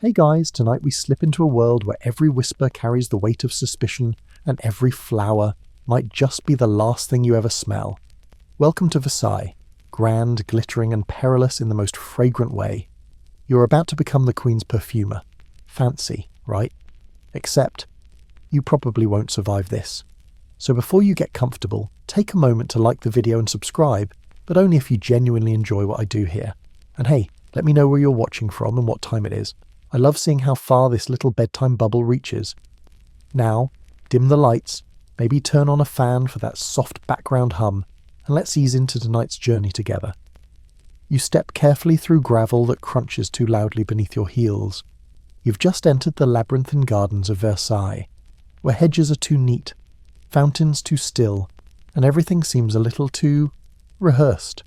Hey guys, tonight we slip into a world where every whisper carries the weight of suspicion and every flower might just be the last thing you ever smell. Welcome to Versailles, grand, glittering and perilous in the most fragrant way. You're about to become the Queen's perfumer. Fancy, right? Except, you probably won't survive this. So before you get comfortable, take a moment to like the video and subscribe, but only if you genuinely enjoy what I do here. And hey, let me know where you're watching from and what time it is. I love seeing how far this little bedtime bubble reaches. Now, dim the lights, maybe turn on a fan for that soft background hum, and let's ease into tonight's journey together. You step carefully through gravel that crunches too loudly beneath your heels. You've just entered the labyrinthine gardens of Versailles, where hedges are too neat, fountains too still, and everything seems a little too rehearsed.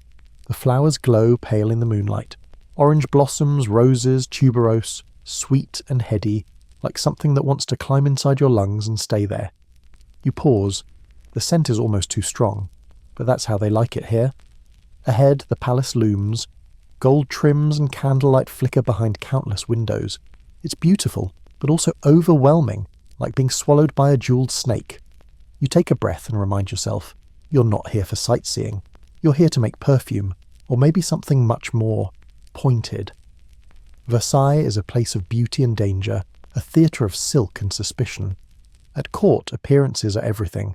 The flowers glow pale in the moonlight. Orange blossoms, roses, tuberose, sweet and heady, like something that wants to climb inside your lungs and stay there. You pause. The scent is almost too strong, but that's how they like it here. Ahead, the palace looms. Gold trims and candlelight flicker behind countless windows. It's beautiful, but also overwhelming, like being swallowed by a jeweled snake. You take a breath and remind yourself, you're not here for sightseeing. You're here to make perfume, or maybe something much more pointed. Versailles is a place of beauty and danger, a theatre of silk and suspicion. At court, appearances are everything.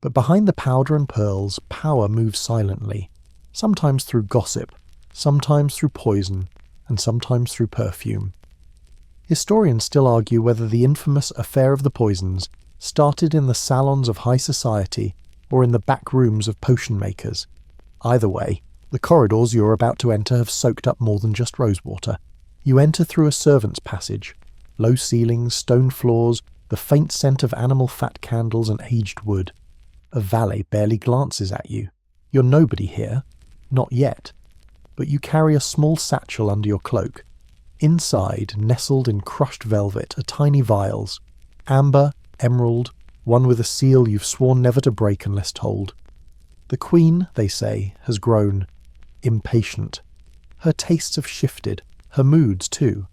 But behind the powder and pearls, power moves silently, sometimes through gossip, sometimes through poison, and sometimes through perfume. Historians still argue whether the infamous affair of the poisons started in the salons of high society or in the back rooms of potion makers. Either way, the corridors you're about to enter have soaked up more than just rosewater. You enter through a servant's passage. Low ceilings, stone floors, the faint scent of animal fat candles and aged wood. A valet barely glances at you. You're nobody here. Not yet. But you carry a small satchel under your cloak. Inside, nestled in crushed velvet, are tiny vials. Amber, emerald, one with a seal you've sworn never to break unless told. The Queen, they say, has grown impatient. Her tastes have shifted, her moods too.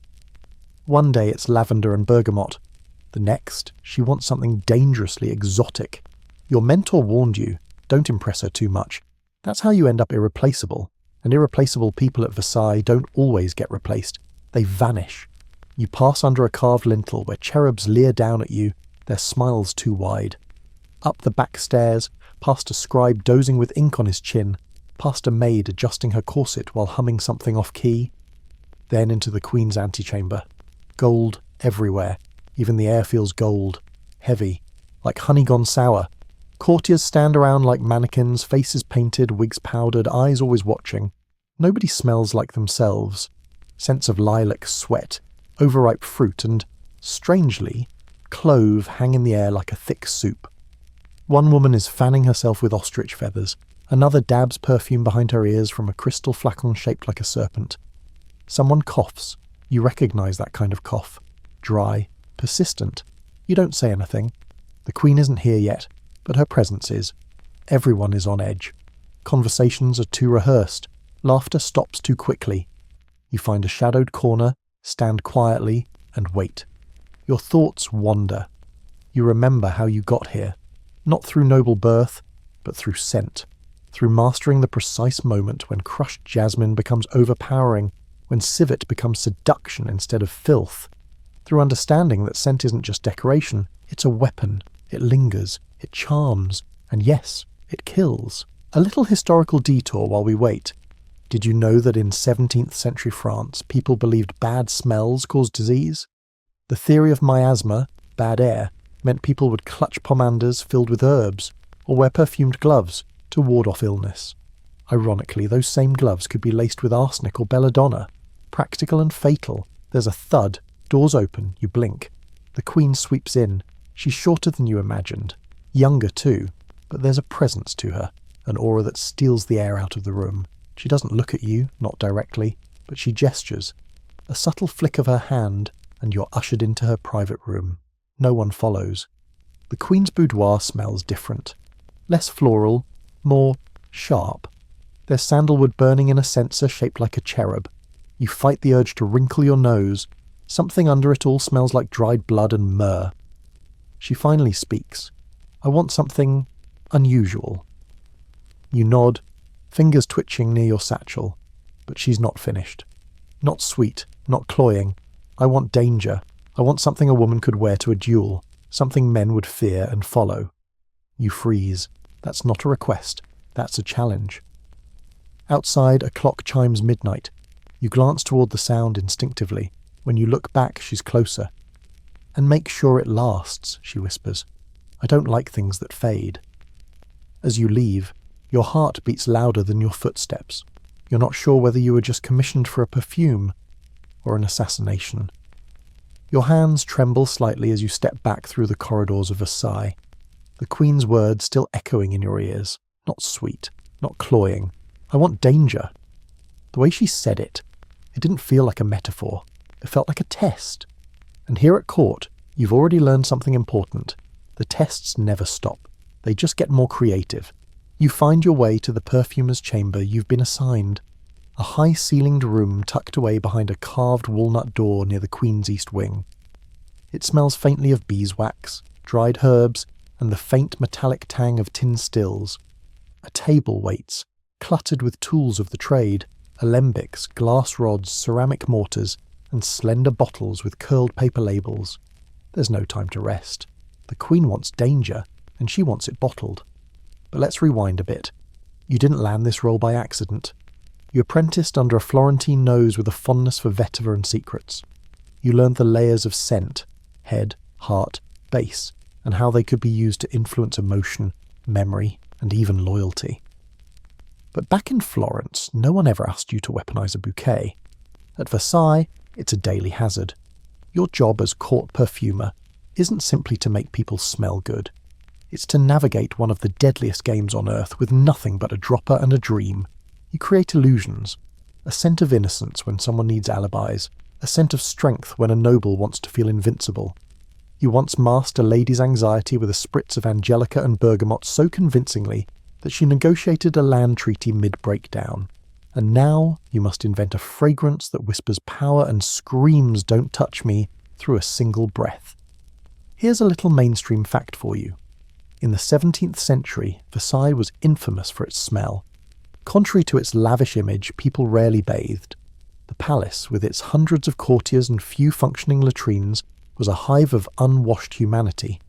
One day it's lavender and bergamot. The next, she wants something dangerously exotic. Your mentor warned you, don't impress her too much. That's how you end up irreplaceable. And irreplaceable people at Versailles don't always get replaced. They vanish. You pass under a carved lintel where cherubs leer down at you, their smiles too wide. Up the back stairs, past a scribe dozing with ink on his chin, past a maid adjusting her corset while humming something off-key. Then into the Queen's antechamber. Gold everywhere. Even the air feels gold. Heavy. Like honey gone sour. Courtiers stand around like mannequins, faces painted, wigs powdered, eyes always watching. Nobody smells like themselves. Scents of lilac, sweat, overripe fruit, and, strangely, clove hang in the air like a thick soup. One woman is fanning herself with ostrich feathers. Another dabs perfume behind her ears from a crystal flacon shaped like a serpent. Someone coughs. You recognize that kind of cough. Dry, persistent. You don't say anything. The Queen isn't here yet, but her presence is. Everyone is on edge. Conversations are too rehearsed. Laughter stops too quickly. You find a shadowed corner, stand quietly, and wait. Your thoughts wander. You remember how you got here. Not through noble birth, but through scent. Through mastering the precise moment when crushed jasmine becomes overpowering, when civet becomes seduction instead of filth. Through understanding that scent isn't just decoration, it's a weapon. It lingers, it charms, and yes, it kills. A little historical detour while we wait. Did you know that in 17th century France, people believed bad smells caused disease? The theory of miasma, bad air, meant people would clutch pomanders filled with herbs, or wear perfumed gloves to ward off illness. Ironically, those same gloves could be laced with arsenic or belladonna. Practical and fatal. There's a thud, doors open, you blink. The Queen sweeps in. She's shorter than you imagined. Younger too, but there's a presence to her, an aura that steals the air out of the room. She doesn't look at you, not directly, but she gestures. A subtle flick of her hand, and you're ushered into her private room. No one follows. The Queen's boudoir smells different. Less floral, more sharp. There's sandalwood burning in a censer shaped like a cherub. You fight the urge to wrinkle your nose, Something under it all smells like dried blood and myrrh. She finally speaks. I want something unusual. You nod, fingers twitching near your satchel, but she's not finished. Not sweet, not cloying. I want danger. I want something a woman could wear to a duel, something men would fear and follow. You freeze. That's not a request. That's a challenge. Outside, a clock chimes midnight. You glance toward the sound instinctively. When you look back, she's closer. And make sure it lasts, she whispers. I don't like things that fade. As you leave, your heart beats louder than your footsteps. You're not sure whether you were just commissioned for a perfume or an assassination. Your hands tremble slightly as you step back through the corridors of Versailles, the Queen's words still echoing in your ears. Not sweet, not cloying. I want danger. The way she said it didn't feel like a metaphor. It felt like a test. And here at court, you've already learned something important. The tests never stop. They just get more creative. You find your way to the perfumer's chamber you've been assigned. A high-ceilinged room tucked away behind a carved walnut door near the Queen's east wing. It smells faintly of beeswax, dried herbs, and the faint metallic tang of tin stills. A table waits, cluttered with tools of the trade, alembics, glass rods, ceramic mortars, and slender bottles with curled paper labels. There's no time to rest. The Queen wants danger, and she wants it bottled. But let's rewind a bit. You didn't land this role by accident. You apprenticed under a Florentine nose with a fondness for vetiver and secrets. You learned the layers of scent, head, heart, base, and how they could be used to influence emotion, memory, and even loyalty. But back in Florence, no one ever asked you to weaponize a bouquet. At Versailles, it's a daily hazard. Your job as court perfumer isn't simply to make people smell good. It's to navigate one of the deadliest games on earth with nothing but a dropper and a dream. You create illusions. A scent of innocence when someone needs alibis. A scent of strength when a noble wants to feel invincible. You once masked a lady's anxiety with a spritz of angelica and bergamot so convincingly that she negotiated a land treaty mid-breakdown. And now you must invent a fragrance that whispers power and screams "don't touch me" through a single breath. Here's a little mainstream fact for you. In the 17th century, Versailles was infamous for its smell. Contrary to its lavish image, people rarely bathed. The palace, with its hundreds of courtiers and few functioning latrines, was a hive of unwashed humanity.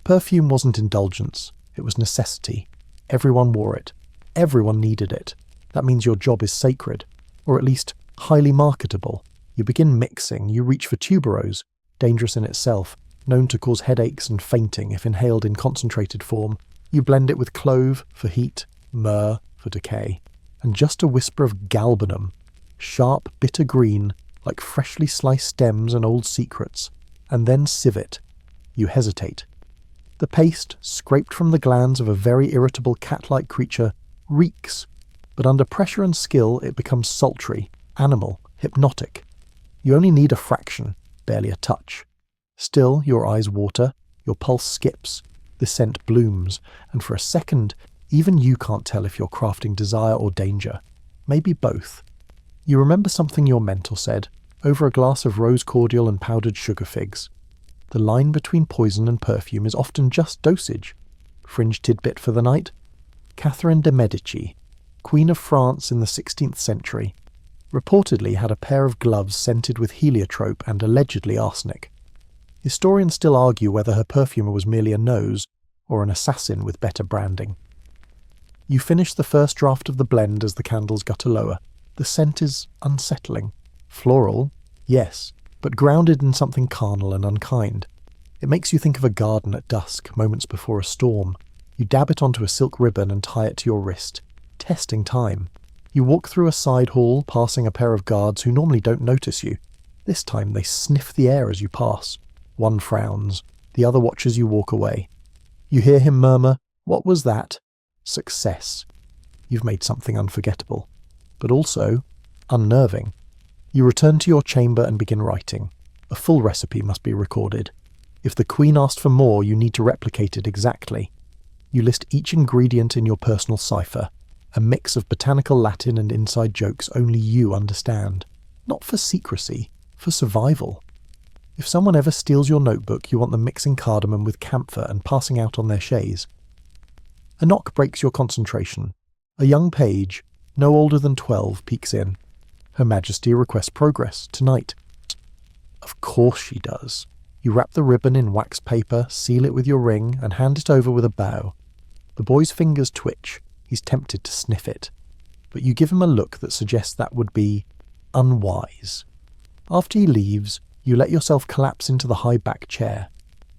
Perfume wasn't indulgence, it was necessity. Everyone wore it. Everyone needed it. That means your job is sacred, or at least highly marketable. You begin mixing, you reach for tuberose, dangerous in itself, known to cause headaches and fainting if inhaled in concentrated form. You blend it with clove for heat, myrrh for decay, and just a whisper of galbanum, sharp, bitter green, like freshly sliced stems and old secrets, and then sieve it. You hesitate. The paste, scraped from the glands of a very irritable cat-like creature, reeks, but under pressure and skill it becomes sultry, animal, hypnotic. You only need a fraction, barely a touch. Still, your eyes water, your pulse skips, the scent blooms, and for a second, even you can't tell if you're crafting desire or danger. Maybe both. You remember something your mentor said, over a glass of rose cordial and powdered sugar figs. The line between poison and perfume is often just dosage. Fringe tidbit for the night? Catherine de' Medici, Queen of France in the 16th century, reportedly had a pair of gloves scented with heliotrope and allegedly arsenic. Historians still argue whether her perfumer was merely a nose or an assassin with better branding. You finish the first draft of the blend as the candles gutter lower. The scent is unsettling. Floral, yes, but grounded in something carnal and unkind. It makes you think of a garden at dusk, moments before a storm. You dab it onto a silk ribbon and tie it to your wrist, testing time. You walk through a side hall, passing a pair of guards who normally don't notice you. This time they sniff the air as you pass. One frowns, the other watches you walk away. You hear him murmur, "What was that?" Success. You've made something unforgettable, but also unnerving. You return to your chamber and begin writing. A full recipe must be recorded. If the Queen asked for more, you need to replicate it exactly. You list each ingredient in your personal cipher, a mix of botanical Latin and inside jokes only you understand. Not for secrecy, for survival. If someone ever steals your notebook, you want them mixing cardamom with camphor and passing out on their chaise. A knock breaks your concentration. A young page, no older than 12, peeks in. Her Majesty requests progress, tonight. Of course she does. You wrap the ribbon in wax paper, seal it with your ring, and hand it over with a bow. The boy's fingers twitch. He's tempted to sniff it. But you give him a look that suggests that would be unwise. After he leaves, you let yourself collapse into the high-back chair.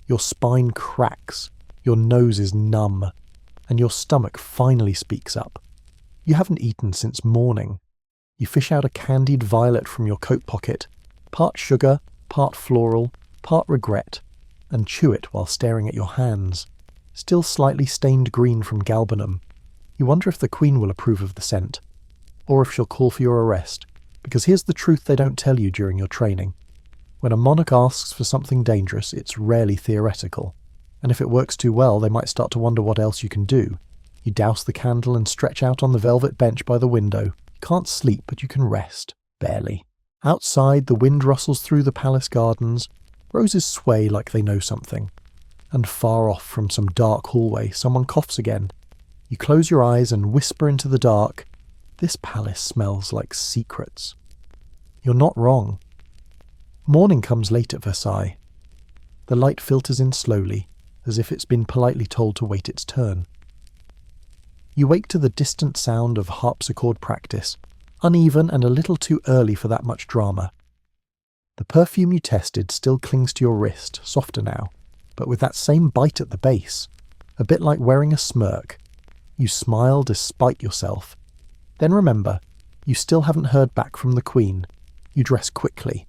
Your spine cracks, your nose is numb, and your stomach finally speaks up. You haven't eaten since morning. You fish out a candied violet from your coat pocket, part sugar, part floral, part regret, and chew it while staring at your hands, still slightly stained green from galbanum. You wonder if the Queen will approve of the scent, or if she'll call for your arrest, because here's the truth they don't tell you during your training. When a monarch asks for something dangerous, it's rarely theoretical, and if it works too well, they might start to wonder what else you can do. You douse the candle and stretch out on the velvet bench by the window. You can't sleep, but you can rest, barely. Outside, the wind rustles through the palace gardens. Roses sway like they know something. And far off from some dark hallway, someone coughs again. You close your eyes and whisper into the dark, "This palace smells like secrets." You're not wrong. Morning comes late at Versailles. The light filters in slowly, as if it's been politely told to wait its turn. You wake to the distant sound of harpsichord practice, uneven and a little too early for that much drama. The perfume you tested still clings to your wrist, softer now, but with that same bite at the base, a bit like wearing a smirk. You smile despite yourself. Then remember, you still haven't heard back from the Queen. You dress quickly.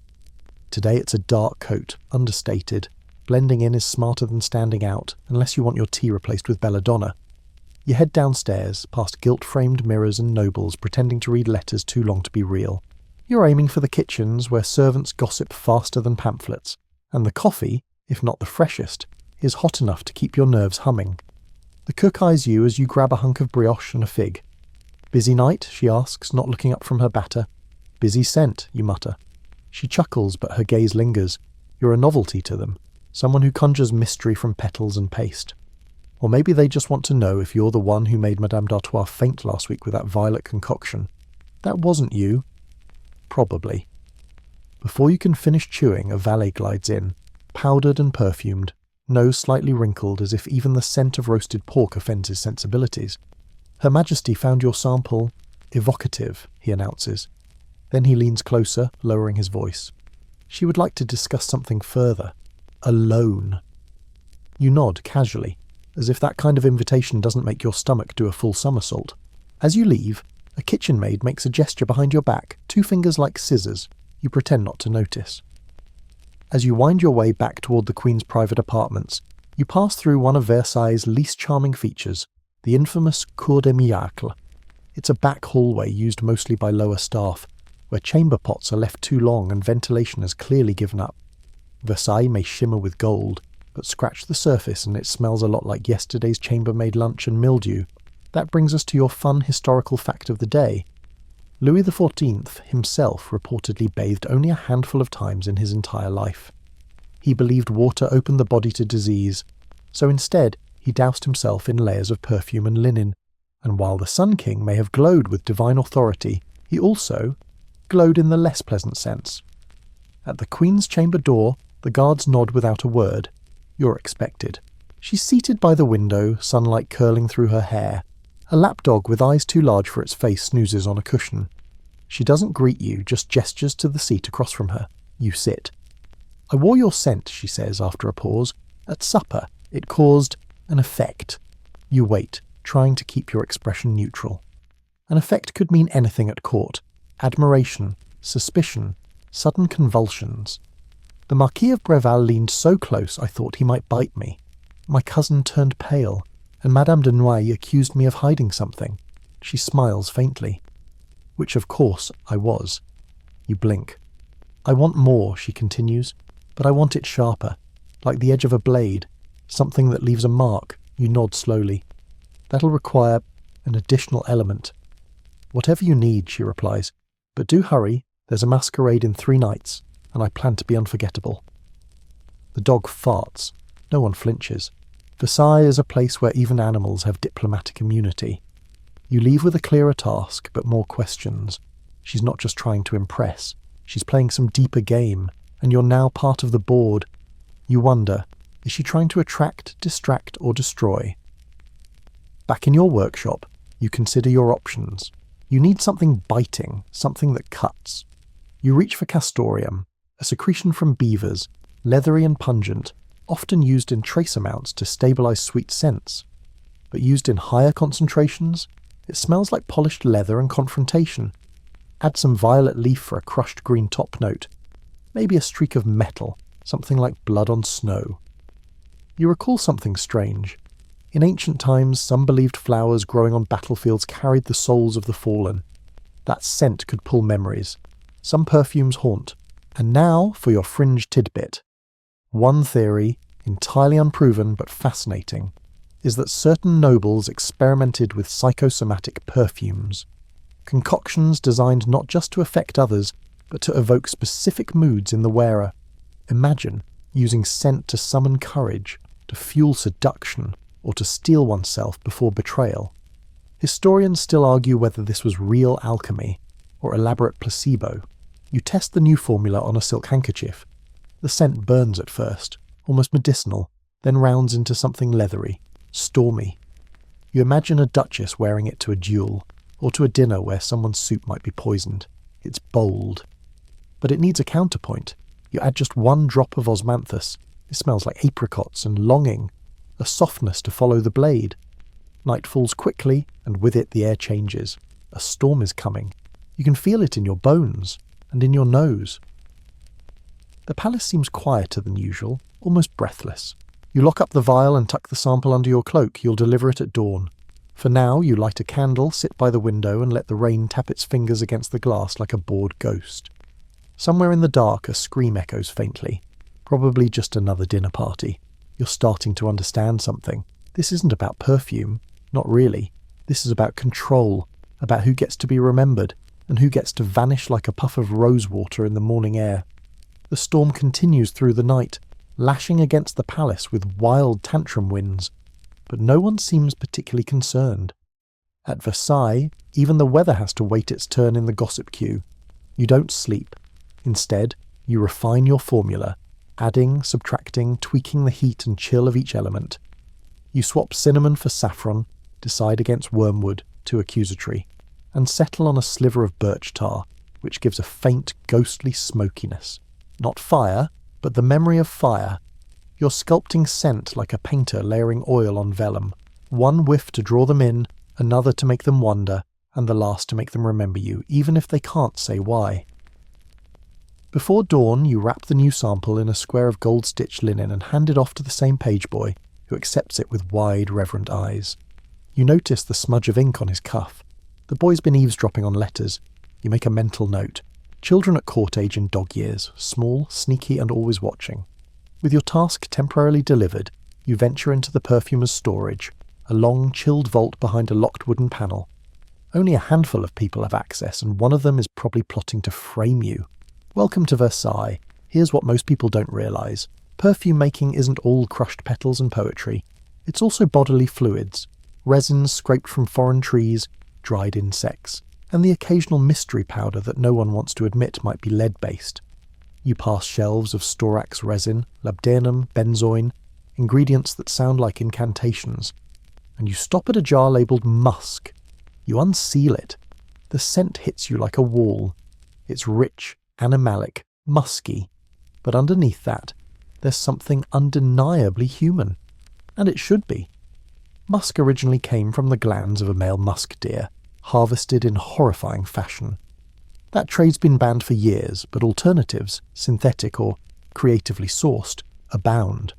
Today it's a dark coat, understated. Blending in is smarter than standing out, unless you want your tea replaced with belladonna. You head downstairs, past gilt-framed mirrors and nobles pretending to read letters too long to be real. You're aiming for the kitchens where servants gossip faster than pamphlets, and the coffee, if not the freshest, is hot enough to keep your nerves humming. The cook eyes you as you grab a hunk of brioche and a fig. "Busy night?" she asks, not looking up from her batter. "Busy scent," you mutter. She chuckles, but her gaze lingers. You're a novelty to them, someone who conjures mystery from petals and paste. Or maybe they just want to know if you're the one who made Madame d'Artois faint last week with that violet concoction. That wasn't you. Probably. Before you can finish chewing, a valet glides in, powdered and perfumed, nose slightly wrinkled as if even the scent of roasted pork offends his sensibilities. "Her Majesty found your sample evocative," he announces. Then he leans closer, lowering his voice. "She would like to discuss something further. Alone." You nod casually, as if that kind of invitation doesn't make your stomach do a full somersault. As you leave, a kitchen maid makes a gesture behind your back, 2 fingers like scissors. You pretend not to notice. As you wind your way back toward the Queen's private apartments, you pass through one of Versailles' least charming features, the infamous Cour des Miracles. It's a back hallway used mostly by lower staff, where chamber pots are left too long and ventilation has clearly given up. Versailles may shimmer with gold, but scratch the surface and it smells a lot like yesterday's chambermaid lunch and mildew. That brings us to your fun historical fact of the day. Louis XIV himself reportedly bathed only a handful of times in his entire life. He believed water opened the body to disease, so instead he doused himself in layers of perfume and linen, and while the Sun King may have glowed with divine authority, he also glowed in the less pleasant sense. At the Queen's chamber door, the guards nod without a word. You're expected. She's seated by the window, sunlight curling through her hair. A lapdog with eyes too large for its face snoozes on a cushion. She doesn't greet you, just gestures to the seat across from her. You sit. "I wore your scent," she says after a pause. "At supper. It caused an effect." You wait, trying to keep your expression neutral. An effect could mean anything at court. Admiration, suspicion, sudden convulsions. The Marquis of Breval leaned so close I thought he might bite me. My cousin turned pale, and Madame de Noailles accused me of hiding something. She smiles faintly. Which of course I was. You blink. "I want more," she continues, "but I want it sharper, like the edge of a blade, something that leaves a mark." You nod slowly. "That'll require an additional element." "Whatever you need," she replies. "But do hurry, there's a masquerade in 3 nights, and I plan to be unforgettable." The dog farts. No one flinches. Versailles is a place where even animals have diplomatic immunity. You leave with a clearer task, but more questions. She's not just trying to impress. She's playing some deeper game, and you're now part of the board. You wonder, is she trying to attract, distract, or destroy? Back in your workshop, you consider your options. You need something biting, something that cuts. You reach for castoreum, a secretion from beavers, leathery and pungent, often used in trace amounts to stabilize sweet scents. But used in higher concentrations, it smells like polished leather and confrontation. Add some violet leaf for a crushed green top note. Maybe a streak of metal, something like blood on snow. You recall something strange. In ancient times, some believed flowers growing on battlefields carried the souls of the fallen. That scent could pull memories. Some perfumes haunt. And now for your fringe tidbit. One theory, entirely unproven but fascinating, is that certain nobles experimented with psychosomatic perfumes. Concoctions designed not just to affect others, but to evoke specific moods in the wearer. Imagine using scent to summon courage, to fuel seduction, or to steel oneself before betrayal. Historians still argue whether this was real alchemy, or elaborate placebo. You test the new formula on a silk handkerchief. The scent burns at first, almost medicinal, then rounds into something leathery, stormy. You imagine a duchess wearing it to a duel, or to a dinner where someone's soup might be poisoned. It's bold. But it needs a counterpoint. You add just one drop of osmanthus. It smells like apricots and longing, a softness to follow the blade. Night falls quickly, and with it the air changes. A storm is coming. You can feel it in your bones, and in your nose. The palace seems quieter than usual, almost breathless. You lock up the vial and tuck the sample under your cloak. You'll deliver it at dawn. For now, you light a candle, sit by the window, and let the rain tap its fingers against the glass like a bored ghost. Somewhere in the dark, a scream echoes faintly. Probably just another dinner party. You're starting to understand something. This isn't about perfume. Not really. This is about control, about who gets to be remembered, and who gets to vanish like a puff of rosewater in the morning air. The storm continues through the night, lashing against the palace with wild tantrum winds, but no one seems particularly concerned. At Versailles, even the weather has to wait its turn in the gossip queue. You don't sleep. Instead, you refine your formula, adding, subtracting, tweaking the heat and chill of each element. You swap cinnamon for saffron, decide against wormwood, too accusatory, and settle on a sliver of birch tar, which gives a faint, ghostly smokiness. Not fire, but the memory of fire. You're sculpting scent like a painter layering oil on vellum. One whiff to draw them in, another to make them wonder, and the last to make them remember you, even if they can't say why. Before dawn, you wrap the new sample in a square of gold-stitched linen and hand it off to the same page boy, who accepts it with wide, reverent eyes. You notice the smudge of ink on his cuff. The boy's been eavesdropping on letters. You make a mental note. Children at court age in dog years, small, sneaky, and always watching. With your task temporarily delivered, you venture into the perfumer's storage, a long, chilled vault behind a locked wooden panel. Only a handful of people have access, and one of them is probably plotting to frame you. Welcome to Versailles. Here's what most people don't realise. Perfume making isn't all crushed petals and poetry. It's also bodily fluids, resins scraped from foreign trees, dried insects, and the occasional mystery powder that no one wants to admit might be lead-based. You pass shelves of storax resin, labdanum, benzoin, ingredients that sound like incantations, and you stop at a jar labelled musk. You unseal it. The scent hits you like a wall. It's rich, animalic, musky, but underneath that, there's something undeniably human. And it should be. Musk originally came from the glands of a male musk deer, harvested in horrifying fashion. That trade's been banned for years, but alternatives, synthetic or creatively sourced, abound.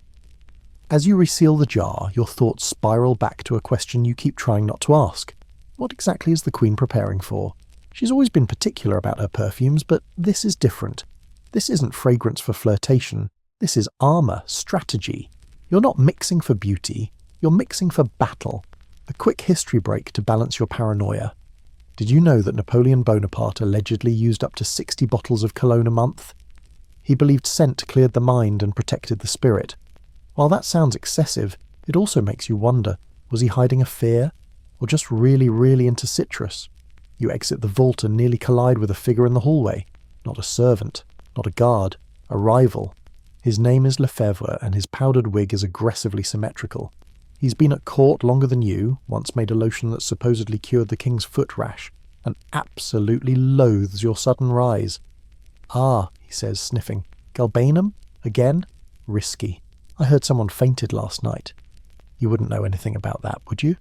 As you reseal the jar, your thoughts spiral back to a question you keep trying not to ask. What exactly is the Queen preparing for? She's always been particular about her perfumes, but this is different. This isn't fragrance for flirtation. This is armour, strategy. You're not mixing for beauty, you're mixing for battle. A quick history break to balance your paranoia. Did you know that Napoleon Bonaparte allegedly used up to 60 bottles of cologne a month? He believed scent cleared the mind and protected the spirit. While that sounds excessive, it also makes you wonder, was he hiding a fear? Or just really, really into citrus? You exit the vault and nearly collide with a figure in the hallway. Not a servant, not a guard, a rival. His name is Lefebvre, and his powdered wig is aggressively symmetrical. He's been at court longer than you, once made a lotion that supposedly cured the king's foot rash, and absolutely loathes your sudden rise. "Ah," he says, sniffing. "Galbanum? Again? Risky. I heard someone fainted last night." "You wouldn't know anything about that, would you?"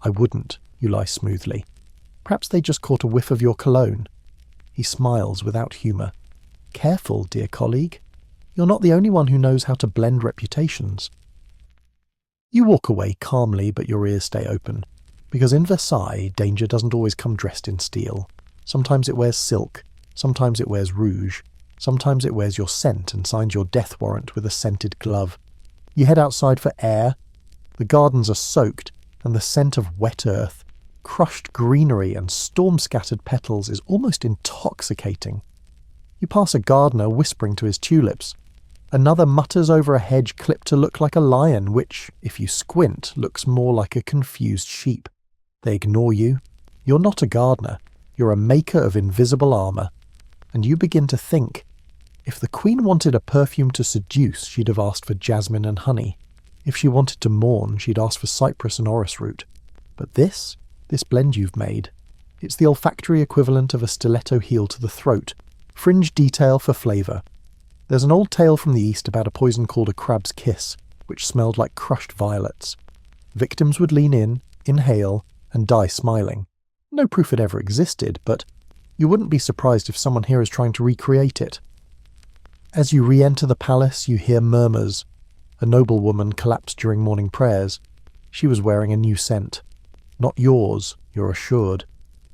"I wouldn't," you lie smoothly. "Perhaps they just caught a whiff of your cologne." He smiles without humour. "Careful, dear colleague. You're not the only one who knows how to blend reputations." You walk away calmly, but your ears stay open. Because in Versailles, danger doesn't always come dressed in steel. Sometimes it wears silk, sometimes it wears rouge, sometimes it wears your scent and signs your death warrant with a scented glove. You head outside for air. The gardens are soaked, and the scent of wet earth, crushed greenery and storm-scattered petals is almost intoxicating. You pass a gardener whispering to his tulips. Another mutters over a hedge clipped to look like a lion, which, if you squint, looks more like a confused sheep. They ignore you. You're not a gardener. You're a maker of invisible armour. And you begin to think, if the queen wanted a perfume to seduce, she'd have asked for jasmine and honey. If she wanted to mourn, she'd ask for cypress and orris root. But this blend you've made, it's the olfactory equivalent of a stiletto heel to the throat, fringe detail for flavour. There's an old tale from the East about a poison called a crab's kiss, which smelled like crushed violets. Victims would lean in, inhale, and die smiling. No proof it ever existed, but you wouldn't be surprised if someone here is trying to recreate it. As you re-enter the palace, you hear murmurs. A noblewoman collapsed during morning prayers. She was wearing a new scent. Not yours, you're assured,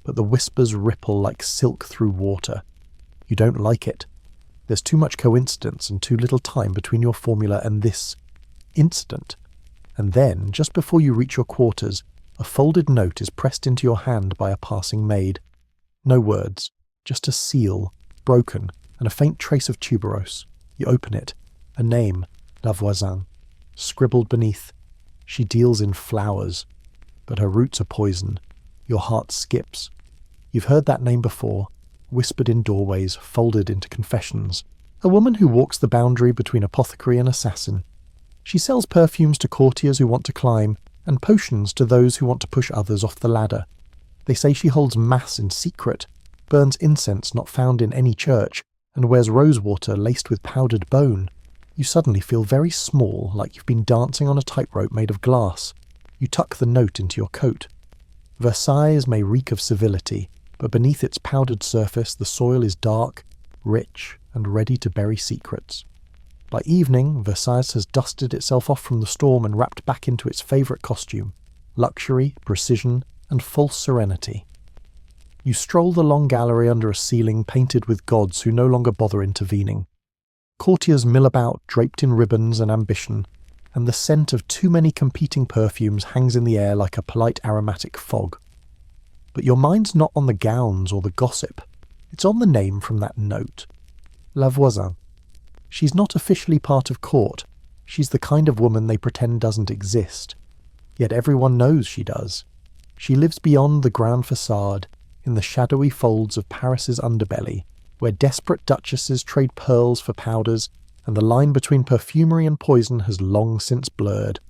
but the whispers ripple like silk through water. You don't like it. There's too much coincidence and too little time between your formula and this incident. And then, just before you reach your quarters, a folded note is pressed into your hand by a passing maid. No words, just a seal, broken, and a faint trace of tuberose. You open it. A name, La Voisin, scribbled beneath. She deals in flowers, but her roots are poison. Your heart skips. You've heard that name before, whispered in doorways, folded into confessions. A woman who walks the boundary between apothecary and assassin. She sells perfumes to courtiers who want to climb, and potions to those who want to push others off the ladder. They say she holds mass in secret, burns incense not found in any church, and wears rosewater laced with powdered bone. You suddenly feel very small, like you've been dancing on a tightrope made of glass. You tuck the note into your coat. Versailles may reek of civility, but beneath its powdered surface the soil is dark, rich, and ready to bury secrets. By evening, Versailles has dusted itself off from the storm and wrapped back into its favourite costume: luxury, precision, and false serenity. You stroll the long gallery under a ceiling painted with gods who no longer bother intervening. Courtiers mill about, draped in ribbons and ambition, and the scent of too many competing perfumes hangs in the air like a polite aromatic fog. But your mind's not on the gowns or the gossip. It's on the name from that note. La Voisin. She's not officially part of court. She's the kind of woman they pretend doesn't exist. Yet everyone knows she does. She lives beyond the grand façade, in the shadowy folds of Paris's underbelly, where desperate duchesses trade pearls for powders, and the line between perfumery and poison has long since blurred.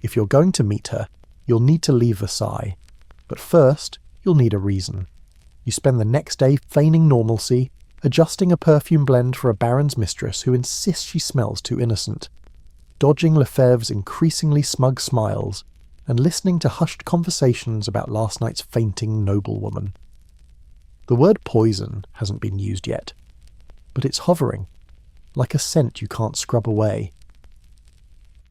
If you're going to meet her, you'll need to leave Versailles. But first, you'll need a reason. You spend the next day feigning normalcy, adjusting a perfume blend for a baron's mistress who insists she smells too innocent, dodging Lefebvre's increasingly smug smiles, and listening to hushed conversations about last night's fainting noblewoman. The word poison hasn't been used yet, but it's hovering, like a scent you can't scrub away.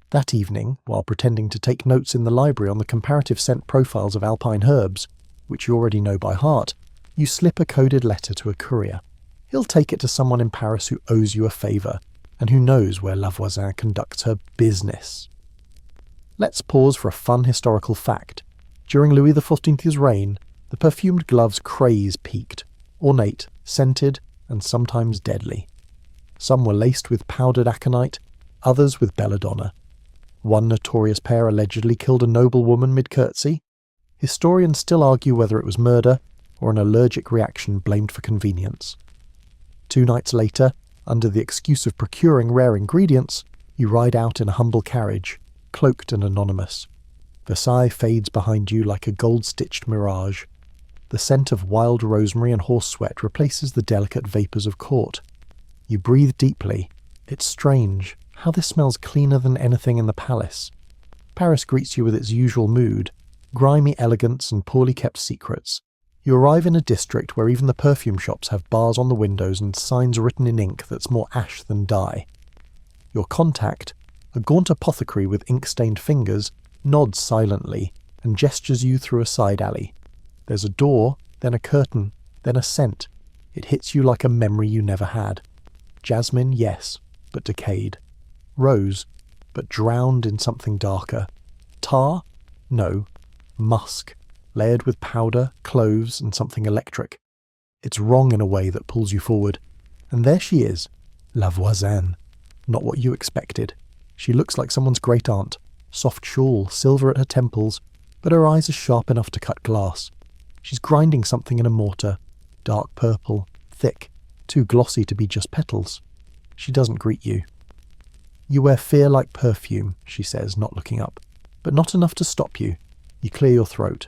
That evening, while pretending to take notes in the library on the comparative scent profiles of alpine herbs, which you already know by heart, you slip a coded letter to a courier. He'll take it to someone in Paris who owes you a favour, and who knows where La Voisin conducts her business. Let's pause for a fun historical fact. During Louis XIV's reign, the perfumed gloves craze peaked, ornate, scented, and sometimes deadly. Some were laced with powdered aconite, others with belladonna. One notorious pair allegedly killed a noblewoman mid-curtsy. Historians still argue whether it was murder or an allergic reaction blamed for convenience. 2 nights later, under the excuse of procuring rare ingredients, you ride out in a humble carriage, cloaked and anonymous. Versailles fades behind you like a gold-stitched mirage. The scent of wild rosemary and horse sweat replaces the delicate vapours of court. You breathe deeply. It's strange how this smells cleaner than anything in the palace. Paris greets you with its usual mood, grimy elegance and poorly kept secrets. You arrive in a district where even the perfume shops have bars on the windows and signs written in ink that's more ash than dye. Your contact, a gaunt apothecary with ink-stained fingers, nods silently and gestures you through a side alley. There's a door, then a curtain, then a scent. It hits you like a memory you never had. Jasmine, yes, but decayed. Rose, but drowned in something darker. Tar? No. Musk, layered with powder, cloves, and something electric. It's wrong in a way that pulls you forward. And there she is, la voisine. Not what you expected. She looks like someone's great-aunt. Soft shawl, silver at her temples, but her eyes are sharp enough to cut glass. She's grinding something in a mortar. Dark purple, thick, too glossy to be just petals. She doesn't greet you. You wear fear like perfume, she says, not looking up, but not enough to stop you. You clear your throat.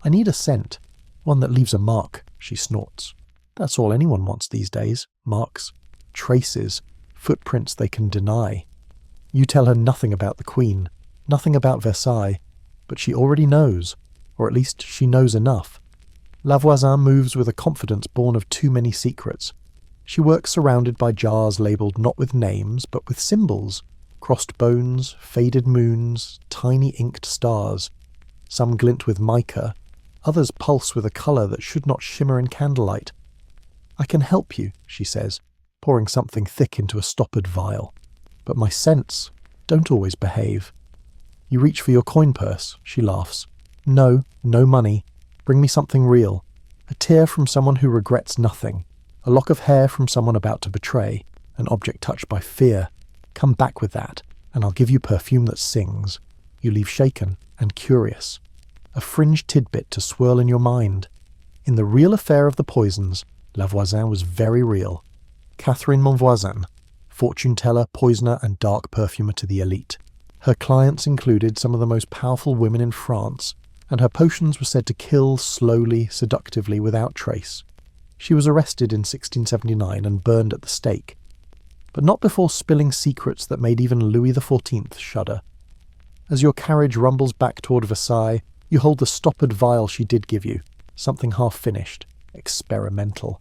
I need a scent, one that leaves a mark, she snorts. That's all anyone wants these days, marks, traces, footprints they can deny. You tell her nothing about the Queen, nothing about Versailles, but she already knows, or at least she knows enough. La voisine moves with a confidence born of too many secrets. She works surrounded by jars labelled not with names, but with symbols, crossed bones, faded moons, tiny inked stars. Some glint with mica, others pulse with a colour that should not shimmer in candlelight. I can help you, she says, pouring something thick into a stoppered vial. But my scents don't always behave. You reach for your coin purse, she laughs. No, no money. Bring me something real. A tear from someone who regrets nothing. A lock of hair from someone about to betray. An object touched by fear. Come back with that, and I'll give you perfume that sings. You leave shaken and curious. A fringe tidbit to swirl in your mind. In the real affair of the poisons, La Voisin was very real. Catherine Monvoisin, fortune teller, poisoner, and dark perfumer to the elite. Her clients included some of the most powerful women in France, and her potions were said to kill slowly, seductively, without trace. She was arrested in 1679 and burned at the stake, but not before spilling secrets that made even Louis XIV shudder. As your carriage rumbles back toward Versailles, you hold the stoppered vial she did give you, something half-finished, experimental.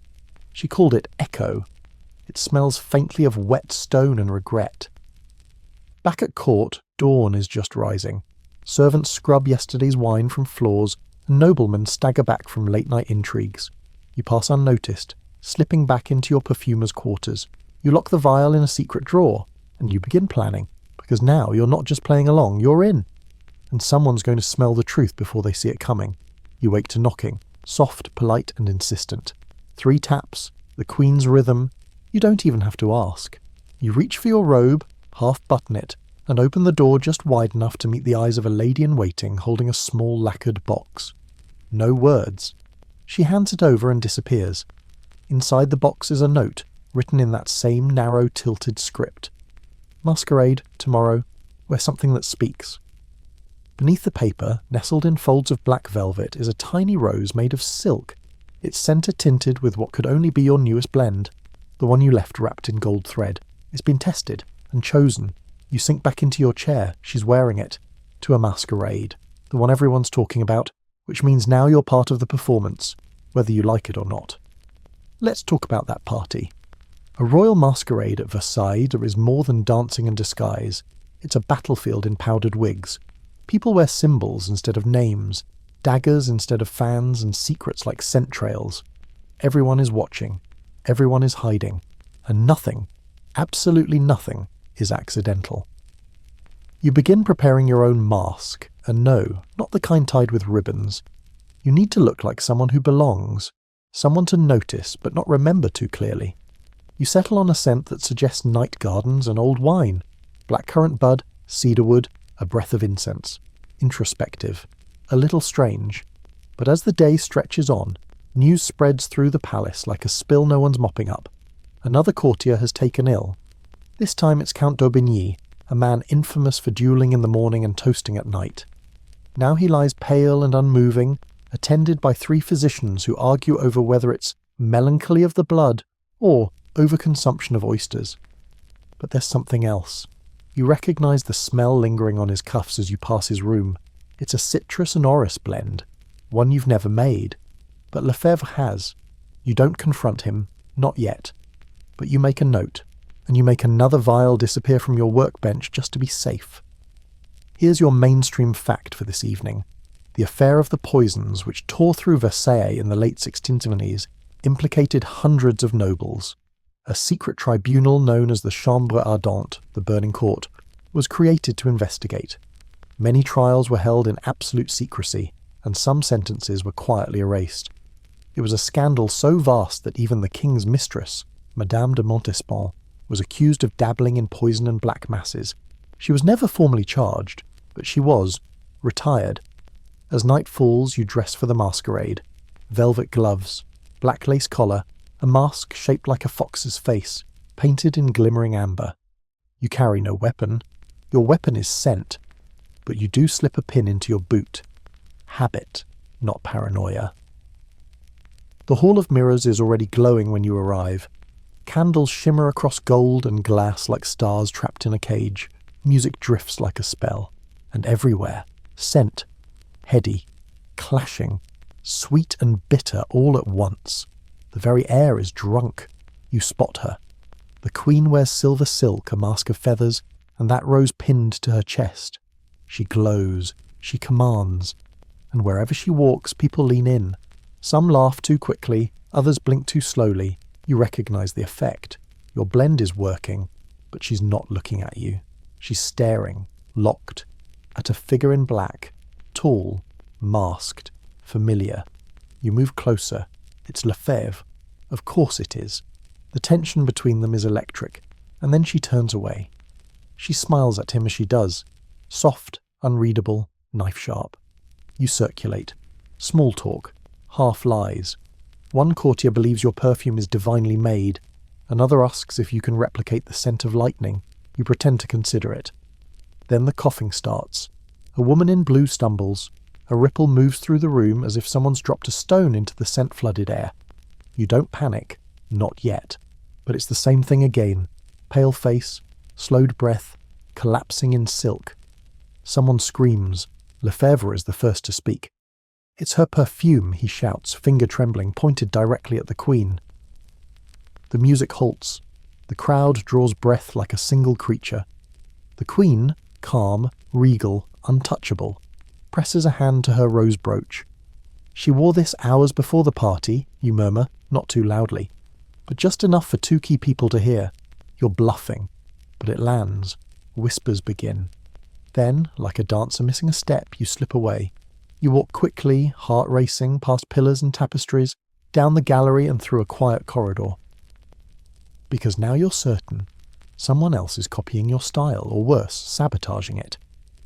She called it Echo. It smells faintly of wet stone and regret. Back at court, dawn is just rising. Servants scrub yesterday's wine from floors, and noblemen stagger back from late-night intrigues. You pass unnoticed, slipping back into your perfumer's quarters. You lock the vial in a secret drawer, and you begin planning, because now you're not just playing along, you're in. And someone's going to smell the truth before they see it coming. You wake to knocking, soft, polite, and insistent. 3 taps, the Queen's rhythm. You don't even have to ask. You reach for your robe, half-button it, and open the door just wide enough to meet the eyes of a lady-in-waiting holding a small lacquered box. No words. She hands it over and disappears. Inside the box is a note, written in that same narrow, tilted script. Masquerade, tomorrow, wear something that speaks. Beneath the paper, nestled in folds of black velvet, is a tiny rose made of silk, its centre tinted with what could only be your newest blend, the one you left wrapped in gold thread. It's been tested and chosen. You sink back into your chair, she's wearing it, to a masquerade, the one everyone's talking about, which means now you're part of the performance, whether you like it or not. Let's talk about that party. A royal masquerade at Versailles is more than dancing and disguise. It's a battlefield in powdered wigs. People wear symbols instead of names, daggers instead of fans, and secrets like scent trails. Everyone is watching. Everyone is hiding. And nothing, absolutely nothing, is accidental. You begin preparing your own mask, and no, not the kind tied with ribbons. You need to look like someone who belongs, someone to notice but not remember too clearly. You settle on a scent that suggests night gardens and old wine. Blackcurrant bud, cedarwood, a breath of incense. Introspective. A little strange. But as the day stretches on, news spreads through the palace like a spill no one's mopping up. Another courtier has taken ill. This time it's Count d'Aubigny, a man infamous for duelling in the morning and toasting at night. Now he lies pale and unmoving, attended by 3 physicians who argue over whether it's melancholy of the blood or overconsumption of oysters. But there's something else. You recognise the smell lingering on his cuffs as you pass his room. It's a citrus and orris blend, one you've never made. But Lefebvre has. You don't confront him, not yet. But you make a note, and you make another vial disappear from your workbench just to be safe. Here's your mainstream fact for this evening. The affair of the poisons, which tore through Versailles in the late 1670s, implicated hundreds of nobles. A secret tribunal known as the Chambre Ardente, the Burning Court, was created to investigate. Many trials were held in absolute secrecy, and some sentences were quietly erased. It was a scandal so vast that even the king's mistress, Madame de Montespan, was accused of dabbling in poison and black masses. She was never formally charged, but she was retired. As night falls, you dress for the masquerade. Velvet gloves, black lace collar, a mask shaped like a fox's face, painted in glimmering amber. You carry no weapon. Your weapon is scent, but you do slip a pin into your boot. Habit, not paranoia. The Hall of Mirrors is already glowing when you arrive. Candles shimmer across gold and glass like stars trapped in a cage. Music drifts like a spell. And everywhere, scent, heady, clashing, sweet and bitter all at once. The very air is drunk. You spot her. The queen wears silver silk, a mask of feathers, and that rose pinned to her chest. She glows. She commands. And wherever she walks, people lean in. Some laugh too quickly, others blink too slowly. You recognize the effect. Your blend is working, but she's not looking at you. She's staring, locked, at a figure in black, tall, masked, familiar. You move closer. It's Lefebvre. Of course it is. The tension between them is electric, and then she turns away. She smiles at him as she does. Soft, unreadable, knife-sharp. You circulate. Small talk. Half lies. One courtier believes your perfume is divinely made. Another asks if you can replicate the scent of lightning. You pretend to consider it. Then the coughing starts. A woman in blue stumbles. A ripple moves through the room as if someone's dropped a stone into the scent-flooded air. You don't panic. Not yet. But it's the same thing again. Pale face, slowed breath, collapsing in silk. Someone screams. Lefebvre is the first to speak. It's her perfume, he shouts, finger trembling, pointed directly at the queen. The music halts. The crowd draws breath like a single creature. The queen, calm, regal, untouchable, presses a hand to her rose brooch. She wore this hours before the party, you murmur, not too loudly, but just enough for 2 key people to hear. You're bluffing, but it lands. Whispers begin. Then, like a dancer missing a step, you slip away. You walk quickly, heart racing, past pillars and tapestries, down the gallery and through a quiet corridor. Because now you're certain someone else is copying your style, or worse, sabotaging it,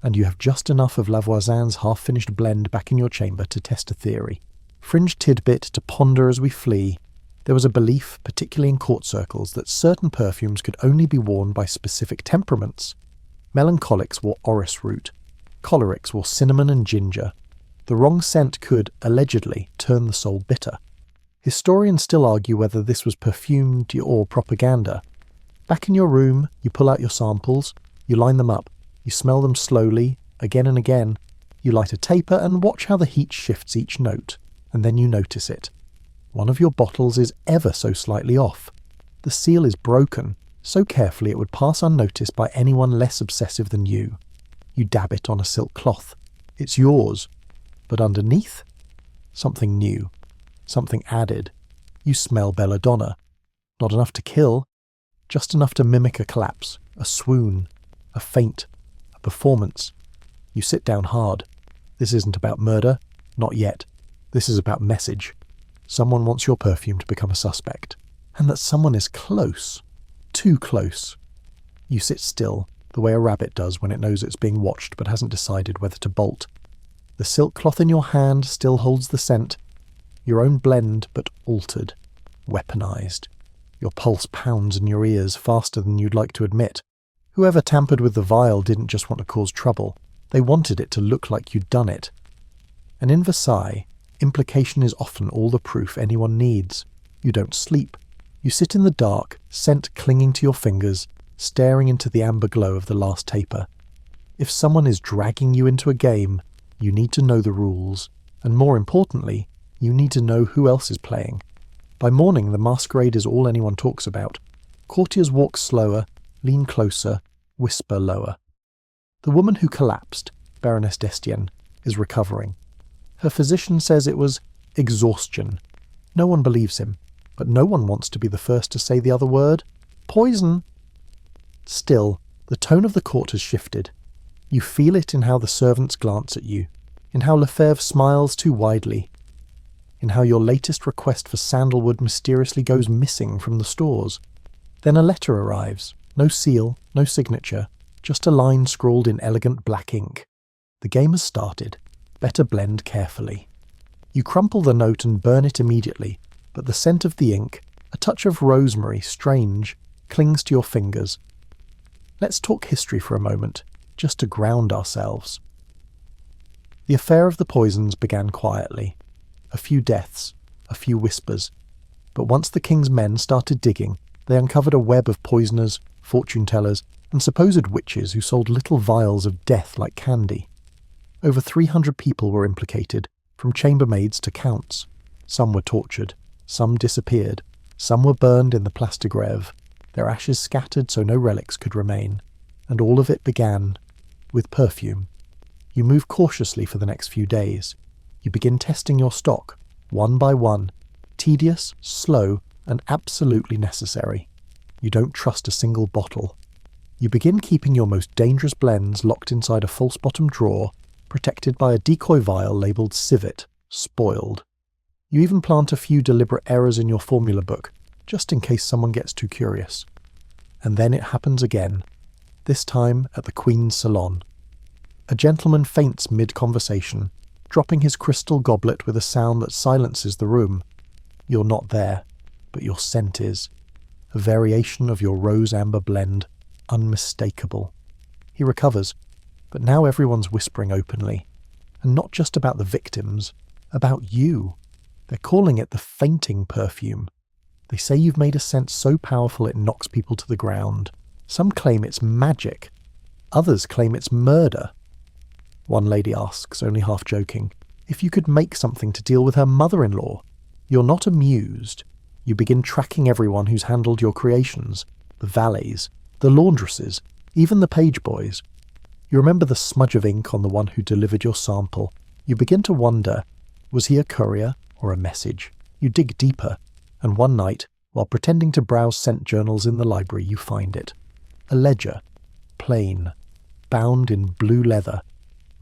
and you have just enough of Lavoisin's half-finished blend back in your chamber to test a theory. Fringe tidbit to ponder as we flee. There was a belief, particularly in court circles, that certain perfumes could only be worn by specific temperaments. Melancholics wore orris root. Cholerics wore cinnamon and ginger. The wrong scent could, allegedly, turn the soul bitter. Historians still argue whether this was perfumed or propaganda. Back in your room, you pull out your samples, you line them up, you smell them slowly, again and again. You light a taper and watch how the heat shifts each note, and then you notice it. One of your bottles is ever so slightly off. The seal is broken, so carefully it would pass unnoticed by anyone less obsessive than you. You dab it on a silk cloth. It's yours. But underneath? Something new. Something added. You smell belladonna. Not enough to kill, just enough to mimic a collapse, a swoon, a faint, a performance. You sit down hard. This isn't about murder. Not yet. This is about message. Someone wants your perfume to become a suspect. and that someone is close. Too close. You sit still, the way a rabbit does when it knows it's being watched but hasn't decided whether to bolt. The silk cloth in your hand still holds the scent. Your own blend, but altered, weaponized. Your pulse pounds in your ears faster than you'd like to admit. Whoever tampered with the vial didn't just want to cause trouble. They wanted it to look like you'd done it. And in Versailles, implication is often all the proof anyone needs. You don't sleep. You sit in the dark, scent clinging to your fingers, staring into the amber glow of the last taper. If someone is dragging you into a game, you need to know the rules, and more importantly, you need to know who else is playing. By morning, the masquerade is all anyone talks about. Courtiers walk slower, lean closer, whisper lower. The woman who collapsed, Baroness d'Estienne, is recovering. Her physician says it was exhaustion. No one believes him, but no one wants to be the first to say the other word. Poison! Still, the tone of the court has shifted. You feel it in how the servants glance at you, in how Lefebvre smiles too widely, in how your latest request for sandalwood mysteriously goes missing from the stores. Then a letter arrives. No seal, no signature, just a line scrawled in elegant black ink. The game has started. Better blend carefully. You crumple the note and burn it immediately, but the scent of the ink, a touch of rosemary, strange, clings to your fingers. Let's talk history for a moment, just to ground ourselves. The affair of the poisons began quietly. A few deaths, a few whispers. But once the king's men started digging, they uncovered a web of poisoners, fortune-tellers, and supposed witches who sold little vials of death like candy. Over 300 people were implicated, from chambermaids to counts. Some were tortured, some disappeared, some were burned in the Place de Grève, their ashes scattered so no relics could remain. And all of it began with perfume. You move cautiously for the next few days. You begin testing your stock, one by one, tedious, slow, and absolutely necessary. You don't trust a single bottle. You begin keeping your most dangerous blends locked inside a false-bottom drawer, protected by a decoy vial labelled civet, spoiled. You even plant a few deliberate errors in your formula book, just in case someone gets too curious. And then it happens again, this time at the Queen's salon. A gentleman faints mid-conversation, dropping his crystal goblet with a sound that silences the room. You're not there, but your scent is. A variation of your rose-amber blend, unmistakable. He recovers, but now everyone's whispering openly. And not just about the victims, about you. They're calling it the fainting perfume. They say you've made a scent so powerful it knocks people to the ground. Some claim it's magic. Others claim it's murder. One lady asks, only half joking, if you could make something to deal with her mother-in-law. You're not amused. You begin tracking everyone who's handled your creations, the valets, the laundresses, even the page boys. You remember the smudge of ink on the one who delivered your sample. You begin to wonder, was he a courier or a message? You dig deeper, and one night, while pretending to browse scent journals in the library, you find it. A ledger, plain, bound in blue leather,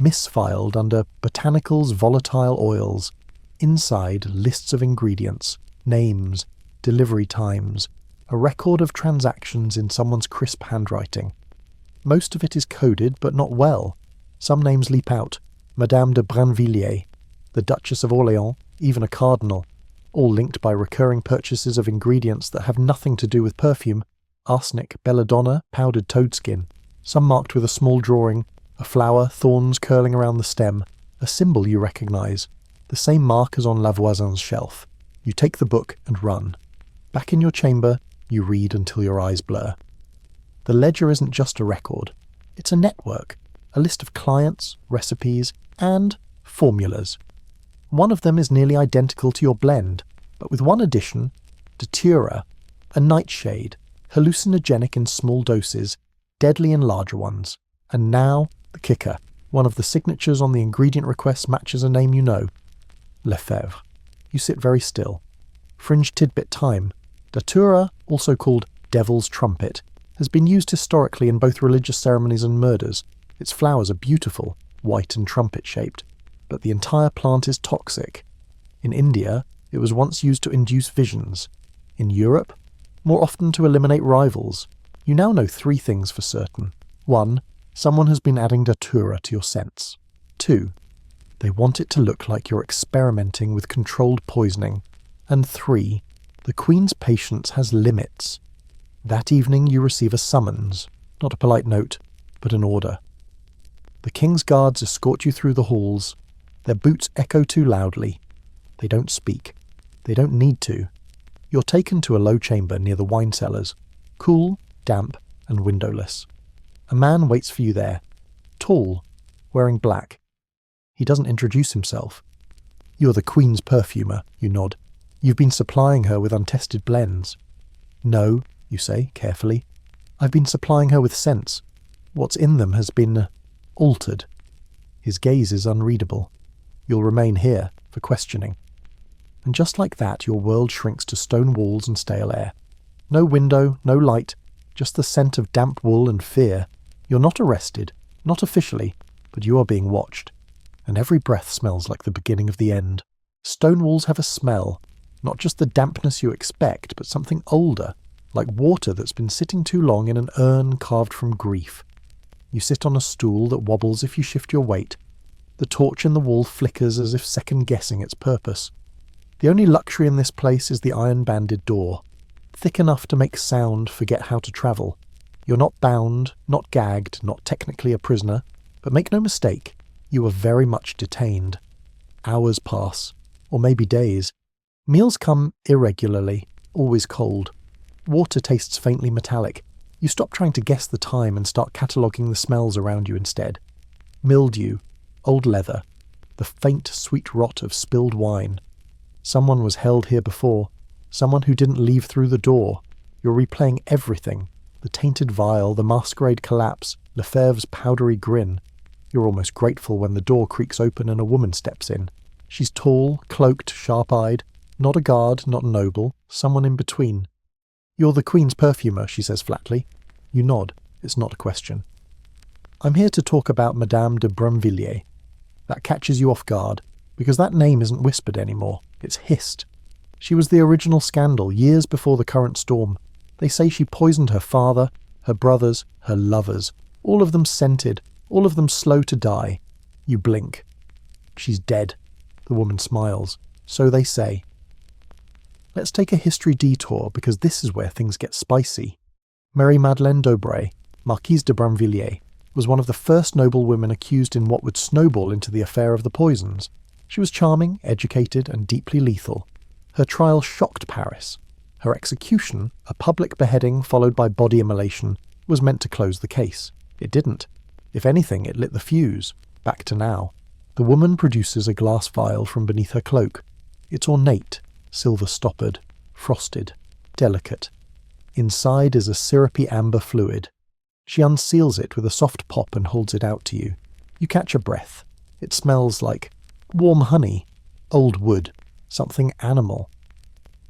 misfiled under botanicals, volatile oils. Inside, lists of ingredients, names, delivery times, a record of transactions in someone's crisp handwriting. Most of it is coded, but not well. Some names leap out. Madame de Brinvilliers, the Duchess of Orléans, even a cardinal, all linked by recurring purchases of ingredients that have nothing to do with perfume. Arsenic, belladonna, powdered toadskin. Some marked with a small drawing, a flower, thorns curling around the stem, a symbol you recognise, the same mark as on Lavoisin's shelf. You take the book and run. Back in your chamber, you read until your eyes blur. The ledger isn't just a record. It's a network, a list of clients, recipes, and formulas. One of them is nearly identical to your blend, but with one addition: datura, a nightshade, hallucinogenic in small doses, deadly in larger ones. And now, the kicker. One of the signatures on the ingredient request matches a name you know. Lefebvre. You sit very still. Fringe tidbit time. Datura, also called devil's trumpet, has been used historically in both religious ceremonies and murders. Its flowers are beautiful, white and trumpet-shaped, but the entire plant is toxic. In India, it was once used to induce visions. In Europe, more often to eliminate rivals. You now know 3 things for certain. 1. Someone has been adding datura to your scents. 2. They want it to look like you're experimenting with controlled poisoning. And 3. The Queen's patience has limits. That evening you receive a summons, not a polite note, but an order. The King's guards escort you through the halls. Their boots echo too loudly. They don't speak. They don't need to. You're taken to a low chamber near the wine cellars, cool, damp, and windowless. A man waits for you there, tall, wearing black. He doesn't introduce himself. You're the Queen's perfumer, you nod. You've been supplying her with untested blends. No, you say, carefully. I've been supplying her with scents. What's in them has been altered. His gaze is unreadable. You'll remain here for questioning. And just like that, your world shrinks to stone walls and stale air. No window, no light, just the scent of damp wool and fear. You're not arrested, not officially, but you are being watched. And every breath smells like the beginning of the end. Stone walls have a smell, not just the dampness you expect, but something older, like water that's been sitting too long in an urn carved from grief. You sit on a stool that wobbles if you shift your weight. The torch in the wall flickers as if second-guessing its purpose. The only luxury in this place is the iron-banded door, thick enough to make sound forget how to travel. You're not bound, not gagged, not technically a prisoner, but make no mistake, you are very much detained. Hours pass, or maybe days. Meals come irregularly, always cold. Water tastes faintly metallic. You stop trying to guess the time and start cataloguing the smells around you instead. Mildew, old leather, the faint sweet rot of spilled wine. Someone was held here before, someone who didn't leave through the door. You're replaying everything. The tainted vial, the masquerade collapse, Lefebvre's powdery grin. You're almost grateful when the door creaks open and a woman steps in. She's tall, cloaked, sharp-eyed, not a guard, not noble, someone in between. You're the Queen's perfumer, she says flatly. You nod. It's not a question. I'm here to talk about Madame de Brinvilliers. That catches you off guard, because that name isn't whispered anymore. It's hissed. She was the original scandal, years before the current storm. They say she poisoned her father, her brothers, her lovers, all of them scented, all of them slow to die. You blink. She's dead. The woman smiles. So they say. Let's take a history detour, because this is where things get spicy. Mary Madeleine d'Aubray, Marquise de Brinvilliers, was one of the first noble women accused in what would snowball into the affair of the poisons. She was charming, educated, and deeply lethal. Her trial shocked Paris. Her execution, a public beheading followed by body immolation, was meant to close the case. It didn't. If anything, it lit the fuse. Back to now. The woman produces a glass vial from beneath her cloak. It's ornate, silver-stoppered, frosted, delicate. Inside is a syrupy amber fluid. She unseals it with a soft pop and holds it out to you. You catch a breath. It smells like warm honey, old wood, something animal.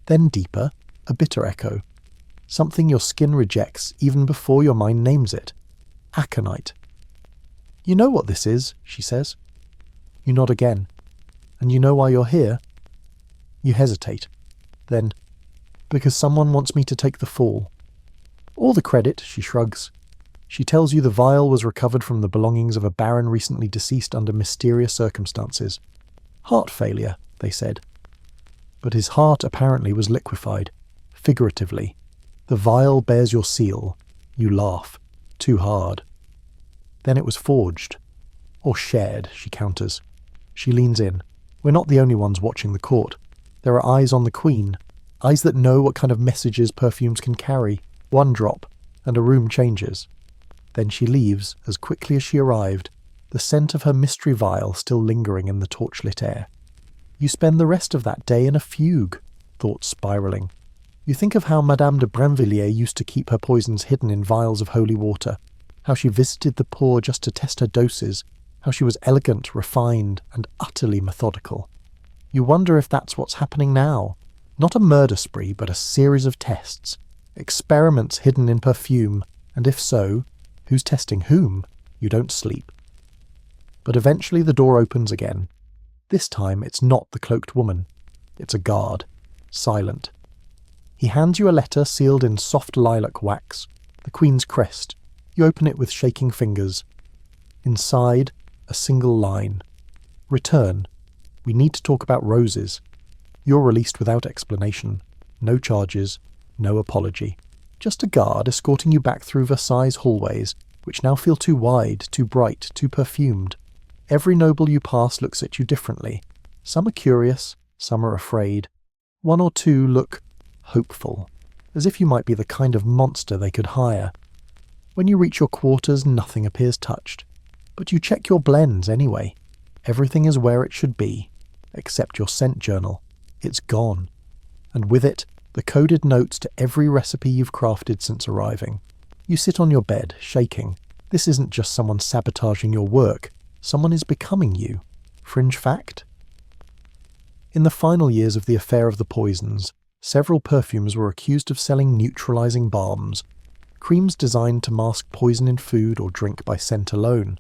Then deeper, a bitter echo. Something your skin rejects even before your mind names it. Aconite. You know what this is, she says. You nod again. And you know why you're here? You hesitate. Then, because someone wants me to take the fall. All the credit, she shrugs. She tells you the vial was recovered from the belongings of a baron recently deceased under mysterious circumstances. Heart failure, they said. But his heart apparently was liquefied, figuratively. The vial bears your seal. You laugh. Too hard. Then it was forged. Or shared, she counters. She leans in. We're not the only ones watching the court. There are eyes on the Queen. Eyes that know what kind of messages perfumes can carry. One drop, and a room changes. Then she leaves as quickly as she arrived, the scent of her mystery vial still lingering in the torchlit air. You spend the rest of that day in a fugue, thoughts spiralling. You think of how Madame de Brinvilliers used to keep her poisons hidden in vials of holy water, how she visited the poor just to test her doses, how she was elegant, refined, and utterly methodical. You wonder if that's what's happening now. Not a murder spree, but a series of tests. Experiments hidden in perfume, and if so, who's testing whom? You don't sleep. But eventually the door opens again. This time it's not the cloaked woman. It's a guard. Silent. He hands you a letter sealed in soft lilac wax, the Queen's crest. You open it with shaking fingers. Inside, a single line. Return. We need to talk about roses. You're released without explanation. No charges, no apology. Just a guard escorting you back through Versailles' hallways, which now feel too wide, too bright, too perfumed. Every noble you pass looks at you differently. Some are curious, some are afraid. One or two look hopeful, as if you might be the kind of monster they could hire. When you reach your quarters, nothing appears touched. But you check your blends anyway. Everything is where it should be, except your scent journal. It's gone. And with it, the coded notes to every recipe you've crafted since arriving. You sit on your bed, shaking. This isn't just someone sabotaging your work. Someone is becoming you. Fringe fact? In the final years of the affair of the poisons, several perfumers were accused of selling neutralizing balms, creams designed to mask poison in food or drink by scent alone.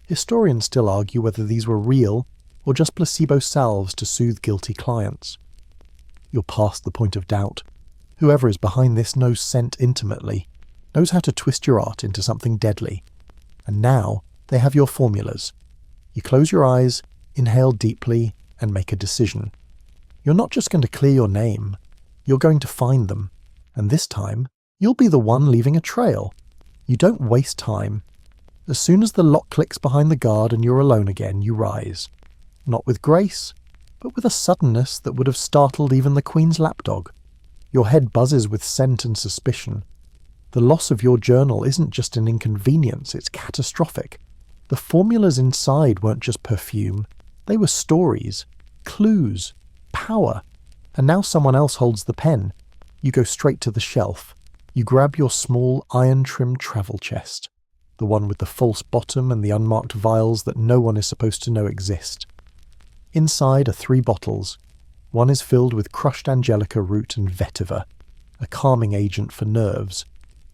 Historians still argue whether these were real or just placebo salves to soothe guilty clients. You're past the point of doubt. Whoever is behind this knows scent intimately, knows how to twist your art into something deadly. And now they have your formulas. You close your eyes, inhale deeply, and make a decision. You're not just going to clear your name, you're going to find them. And this time, you'll be the one leaving a trail. You don't waste time. As soon as the lock clicks behind the guard and you're alone again, you rise. Not with grace, but with a suddenness that would have startled even the Queen's lapdog. Your head buzzes with scent and suspicion. The loss of your journal isn't just an inconvenience, it's catastrophic. The formulas inside weren't just perfume, they were stories, clues, power. And now someone else holds the pen. You go straight to the shelf. You grab your small iron-trimmed travel chest, the one with the false bottom and the unmarked vials that no one is supposed to know exist. Inside are 3 bottles. One is filled with crushed angelica root and vetiver, a calming agent for nerves.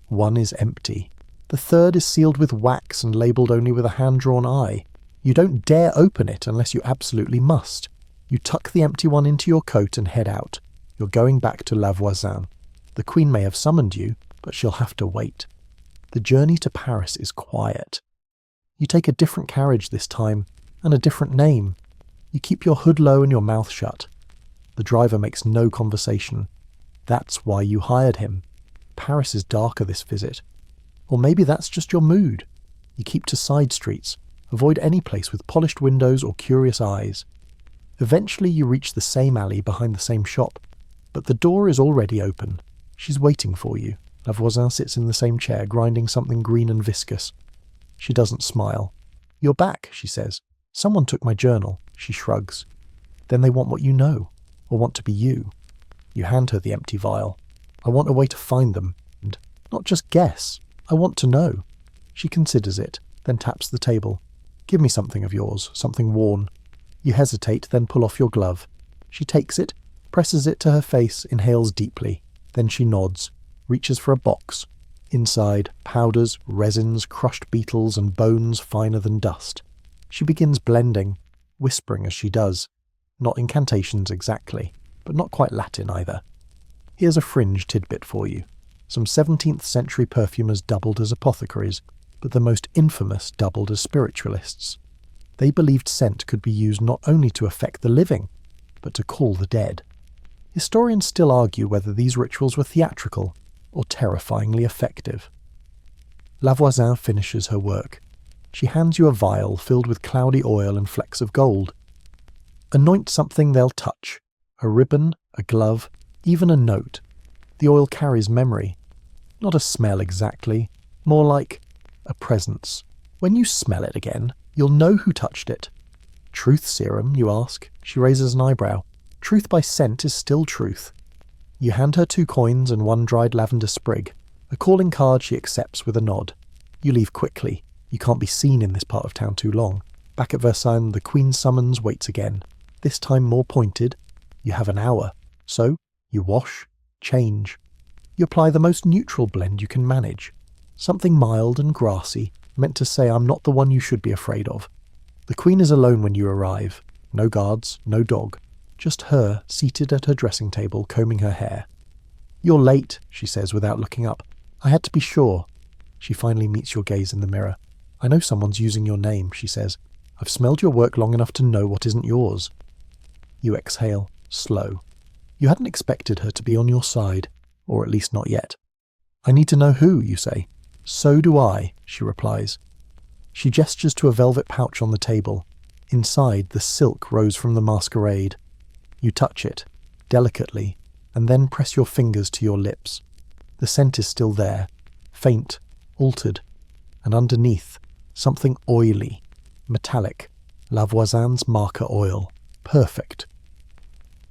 One is empty. The third is sealed with wax and labelled only with a hand-drawn eye. You don't dare open it unless you absolutely must. You tuck the empty one into your coat and head out. You're going back to La Voisin. The Queen may have summoned you, but she'll have to wait. The journey to Paris is quiet. You take a different carriage this time, and a different name. You keep your hood low and your mouth shut. The driver makes no conversation. That's why you hired him. Paris is darker this visit. Or maybe that's just your mood. You keep to side streets. Avoid any place with polished windows or curious eyes. Eventually you reach the same alley behind the same shop, but the door is already open. She's waiting for you. La Voisin sits in the same chair, grinding something green and viscous. She doesn't smile. "You're back," she says. "Someone took my journal." She shrugs. "Then they want what you know, or want to be you." You hand her the empty vial. "I want a way to find them, and not just guess. I want to know." She considers it, then taps the table. "Give me something of yours, something worn." You hesitate, then pull off your glove. She takes it, presses it to her face, inhales deeply. Then she nods, reaches for a box. Inside, powders, resins, crushed beetles, and bones finer than dust. She begins blending, whispering as she does. Not incantations exactly, but not quite Latin either. Here's a fringe tidbit for you. Some 17th century perfumers doubled as apothecaries, but the most infamous doubled as spiritualists. They believed scent could be used not only to affect the living, but to call the dead. Historians still argue whether these rituals were theatrical or terrifyingly effective. La Voisin finishes her work. She hands you a vial filled with cloudy oil and flecks of gold. Anoint something they'll touch. A ribbon, a glove, even a note. The oil carries memory. Not a smell exactly, more like a presence. When you smell it again, you'll know who touched it. Truth serum, you ask? She raises an eyebrow. Truth by scent is still truth. You hand her 2 coins and 1 dried lavender sprig. A calling card she accepts with a nod. You leave quickly. You can't be seen in this part of town too long. Back at Versailles, the Queen's summons waits again. This time more pointed. You have an hour. So, you wash, change. You apply the most neutral blend you can manage. Something mild and grassy, meant to say I'm not the one you should be afraid of. The Queen is alone when you arrive. No guards, no dog. Just her, seated at her dressing table, combing her hair. "You're late," she says without looking up. "I had to be sure." She finally meets your gaze in the mirror. "I know someone's using your name," she says. "I've smelled your work long enough to know what isn't yours." You exhale, slow. You hadn't expected her to be on your side, or at least not yet. "I need to know who," you say. "So do I," she replies. She gestures to a velvet pouch on the table. Inside, the silk rose from the masquerade. You touch it, delicately, and then press your fingers to your lips. The scent is still there, faint, altered, and underneath, something oily, metallic, La Voisin's marker oil. Perfect.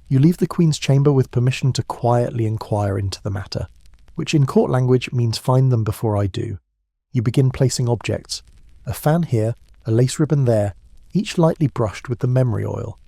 You leave the Queen's chamber with permission to quietly inquire into the matter, which in court language means find them before I do. You begin placing objects, a fan here, a lace ribbon there, each lightly brushed with the memory oil.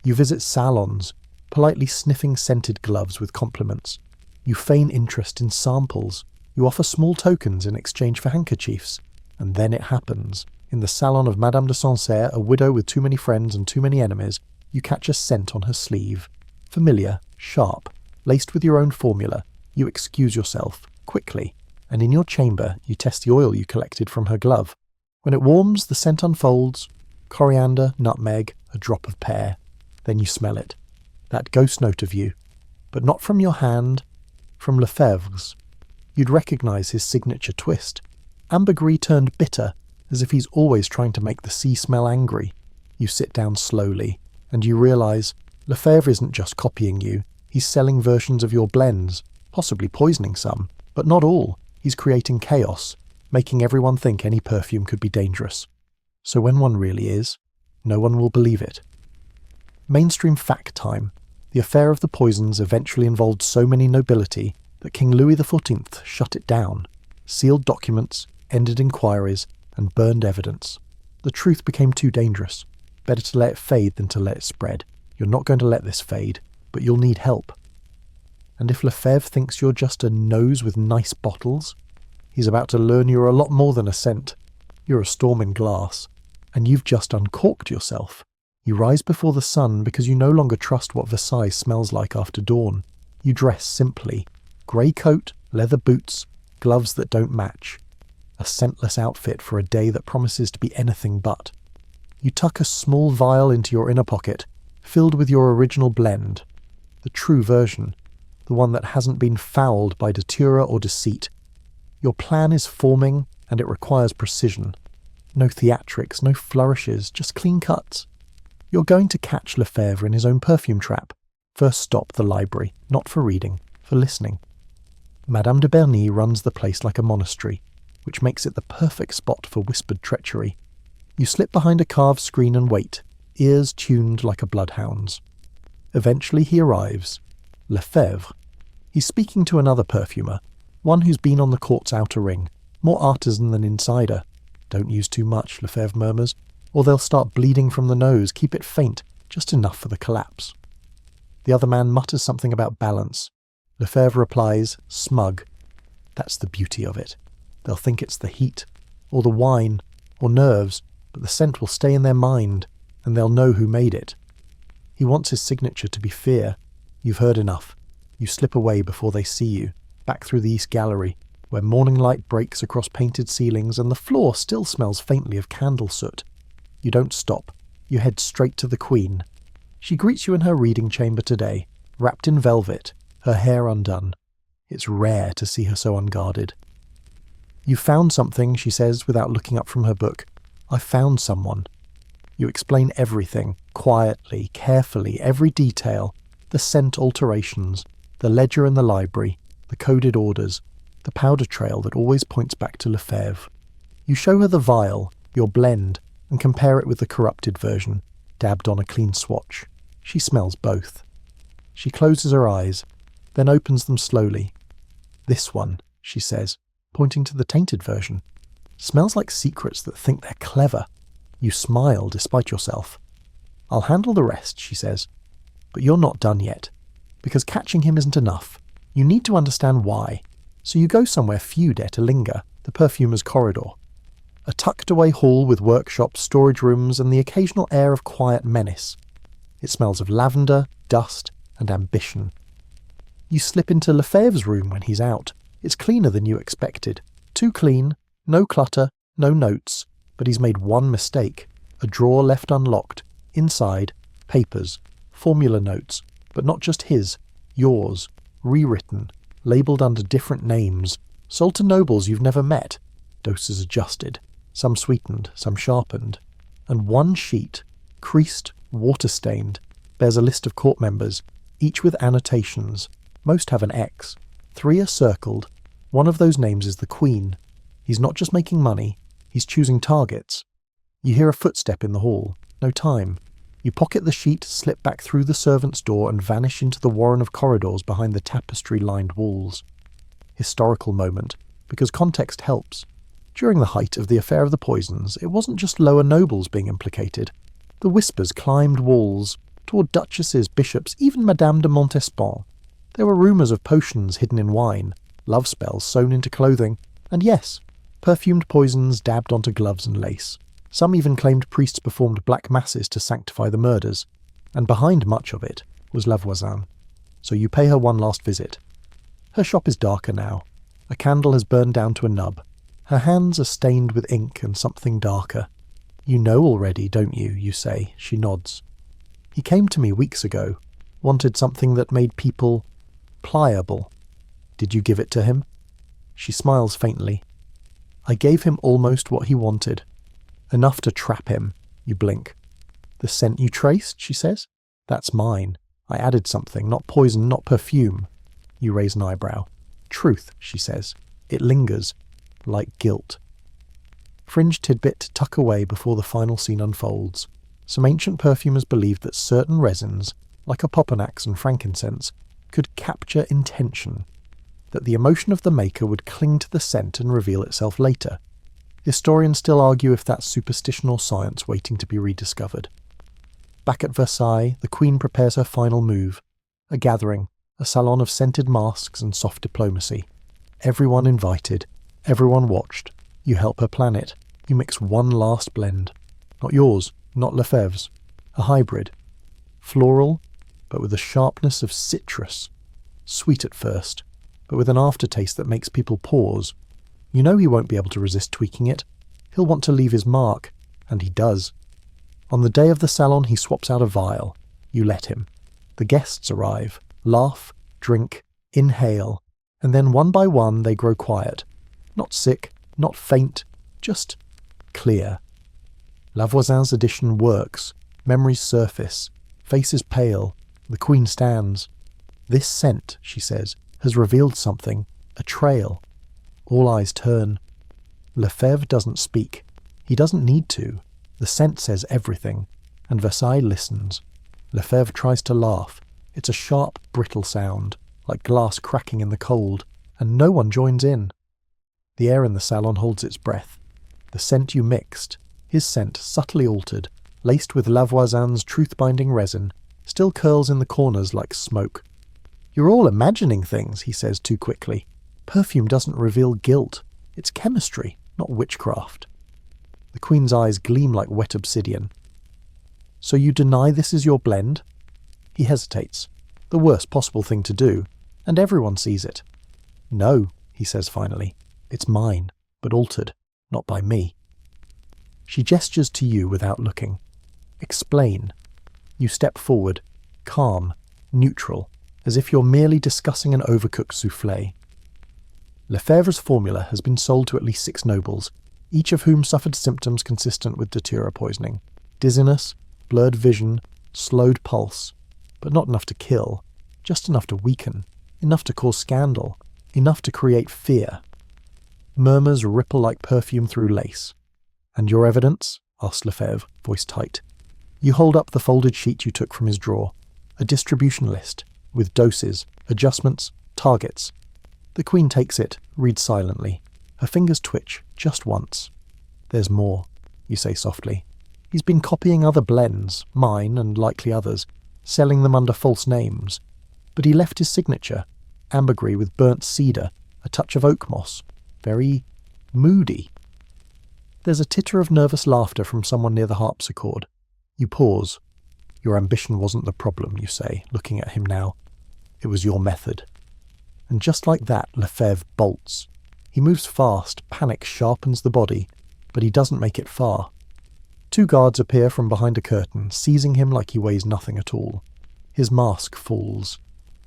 You visit salons, politely sniffing scented gloves with compliments. You feign interest in samples. You offer small tokens in exchange for handkerchiefs. And then it happens. In the salon of Madame de Sancerre, a widow with too many friends and too many enemies, you catch a scent on her sleeve. Familiar, sharp, laced with your own formula. You excuse yourself, quickly, and in your chamber you test the oil you collected from her glove. When it warms, the scent unfolds. Coriander, nutmeg, a drop of pear. Then you smell it. That ghost note of you. But not from your hand, from Lefebvre's. You'd recognize his signature twist. Ambergris turned bitter, as if he's always trying to make the sea smell angry. You sit down slowly, and you realize Lefebvre isn't just copying you. He's selling versions of your blends, possibly poisoning some, but not all. He's creating chaos, making everyone think any perfume could be dangerous. So when one really is, no one will believe it. Mainstream fact time. The affair of the poisons eventually involved so many nobility that King Louis XIV shut it down, sealed documents, ended inquiries, and burned evidence. The truth became too dangerous. Better to let it fade than to let it spread. You're not going to let this fade, but you'll need help. And if Lefebvre thinks you're just a nose with nice bottles, he's about to learn you're a lot more than a scent. You're a storm in glass, and you've just uncorked yourself. You rise before the sun because you no longer trust what Versailles smells like after dawn. You dress simply. Grey coat, leather boots, gloves that don't match. A scentless outfit for a day that promises to be anything but. You tuck a small vial into your inner pocket, filled with your original blend. The true version. The one that hasn't been fouled by datura or deceit. Your plan is forming, and it requires precision. No theatrics, no flourishes, just clean cuts. You're going to catch Lefebvre in his own perfume trap. First stop, the library, not for reading, for listening. Madame de Berny runs the place like a monastery, which makes it the perfect spot for whispered treachery. You slip behind a carved screen and wait, ears tuned like a bloodhound's. Eventually he arrives. Lefebvre. He's speaking to another perfumer, one who's been on the court's outer ring, more artisan than insider. Don't use too much, Lefebvre murmurs, or they'll start bleeding from the nose. Keep it faint, just enough for the collapse. The other man mutters something about balance. Lefebvre replies, smug. That's the beauty of it. They'll think it's the heat, or the wine, or nerves, but the scent will stay in their mind, and they'll know who made it. He wants his signature to be fear. You've heard enough. You slip away before they see you, back through the East Gallery, where morning light breaks across painted ceilings and the floor still smells faintly of candle soot. You don't stop. You head straight to the Queen. She greets you in her reading chamber today, wrapped in velvet, her hair undone. It's rare to see her so unguarded. "You found something," she says without looking up from her book. "I found someone." You explain everything, quietly, carefully, every detail, the scent alterations, the ledger in the library, the coded orders, the powder trail that always points back to Lefebvre. You show her the vial, your blend, and compare it with the corrupted version, dabbed on a clean swatch. She smells both. She closes her eyes, then opens them slowly. "This one," she says, pointing to the tainted version, "smells like secrets that think they're clever." You smile despite yourself. "I'll handle the rest," she says. "But you're not done yet, because catching him isn't enough. You need to understand why. So you go somewhere few dare to linger, the perfumer's corridor. A tucked-away hall with workshops, storage rooms, and the occasional air of quiet menace. It smells of lavender, dust, and ambition. You slip into Lefebvre's room when he's out. It's cleaner than you expected. Too clean, no clutter, no notes, but he's made one mistake. A drawer left unlocked. Inside, papers, formula notes, but not just his, yours, rewritten, labelled under different names, sold to nobles you've never met, doses adjusted, some sweetened, some sharpened, and one sheet, creased, water-stained, bears a list of court members, each with annotations. Most have an X. 3 are circled. One of those names is the Queen. He's not just making money, he's choosing targets. You hear a footstep in the hall. No time. You pocket the sheet, slip back through the servants' door and vanish into the warren of corridors behind the tapestry-lined walls. Historical moment, because context helps. During the height of the affair of the poisons, it wasn't just lower nobles being implicated. The whispers climbed walls, toward duchesses, bishops, even Madame de Montespan. There were rumours of potions hidden in wine, love spells sewn into clothing, and yes, perfumed poisons dabbed onto gloves and lace. Some even claimed priests performed black masses to sanctify the murders, and behind much of it was La Voisin. So you pay her one last visit. Her shop is darker now. A candle has burned down to a nub. Her hands are stained with ink and something darker. You know already, don't you, you say. She nods. He came to me weeks ago, wanted something that made people pliable. Did you give it to him? She smiles faintly. I gave him almost what he wanted. Enough to trap him. You blink. The scent you traced, she says? That's mine. I added something, not poison, not perfume. You raise an eyebrow. Truth, she says. It lingers, like guilt. Fringe tidbit to tuck away before the final scene unfolds. Some ancient perfumers believed that certain resins, like opoponax and frankincense, could capture intention, that the emotion of the maker would cling to the scent and reveal itself later. Historians still argue if that's superstition or science waiting to be rediscovered. Back at Versailles, the Queen prepares her final move. A gathering, a salon of scented masks and soft diplomacy. Everyone invited, everyone watched. You help her plan it. You mix one last blend. Not yours, not Lefebvre's. A hybrid. Floral, but with the sharpness of citrus. Sweet at first, but with an aftertaste that makes people pause. You know he won't be able to resist tweaking it. He'll want to leave his mark, and he does. On the day of the salon, he swaps out a vial. You let him. The guests arrive, laugh, drink, inhale, and then one by one they grow quiet. Not sick, not faint, just clear. La Voisin's addition works. Memories surface. Faces pale. The Queen stands. This scent, she says, has revealed something. A trail. All eyes turn. Lefebvre doesn't speak. He doesn't need to. The scent says everything, and Versailles listens. Lefebvre tries to laugh. It's a sharp, brittle sound, like glass cracking in the cold, and no one joins in. The air in the salon holds its breath. The scent you mixed, his scent subtly altered, laced with La Voisin's truth-binding resin, still curls in the corners like smoke. You're all imagining things, he says too quickly. Perfume doesn't reveal guilt. It's chemistry, not witchcraft. The Queen's eyes gleam like wet obsidian. So you deny this is your blend? He hesitates. The worst possible thing to do, and everyone sees it. No, he says finally. It's mine, but altered, not by me. She gestures to you without looking. Explain. You step forward, calm, neutral, as if you're merely discussing an overcooked soufflé. Lefebvre's formula has been sold to at least 6 nobles, each of whom suffered symptoms consistent with datura poisoning. Dizziness, blurred vision, slowed pulse, but not enough to kill, just enough to weaken, enough to cause scandal, enough to create fear. Murmurs ripple like perfume through lace. And your evidence? Asks Lefebvre, voice tight. You hold up the folded sheet you took from his drawer, a distribution list, with doses, adjustments, targets. The Queen takes it, reads silently. Her fingers twitch, just once. There's more, you say softly. He's been copying other blends, mine and likely others, selling them under false names. But he left his signature, ambergris with burnt cedar, a touch of oak moss. Very moody. There's a titter of nervous laughter from someone near the harpsichord. You pause. Your ambition wasn't the problem, you say, looking at him now. It was your method. and just like that, Lefebvre bolts. He moves fast, panic sharpens the body, but he doesn't make it far. 2 guards appear from behind a curtain, seizing him like he weighs nothing at all. His mask falls.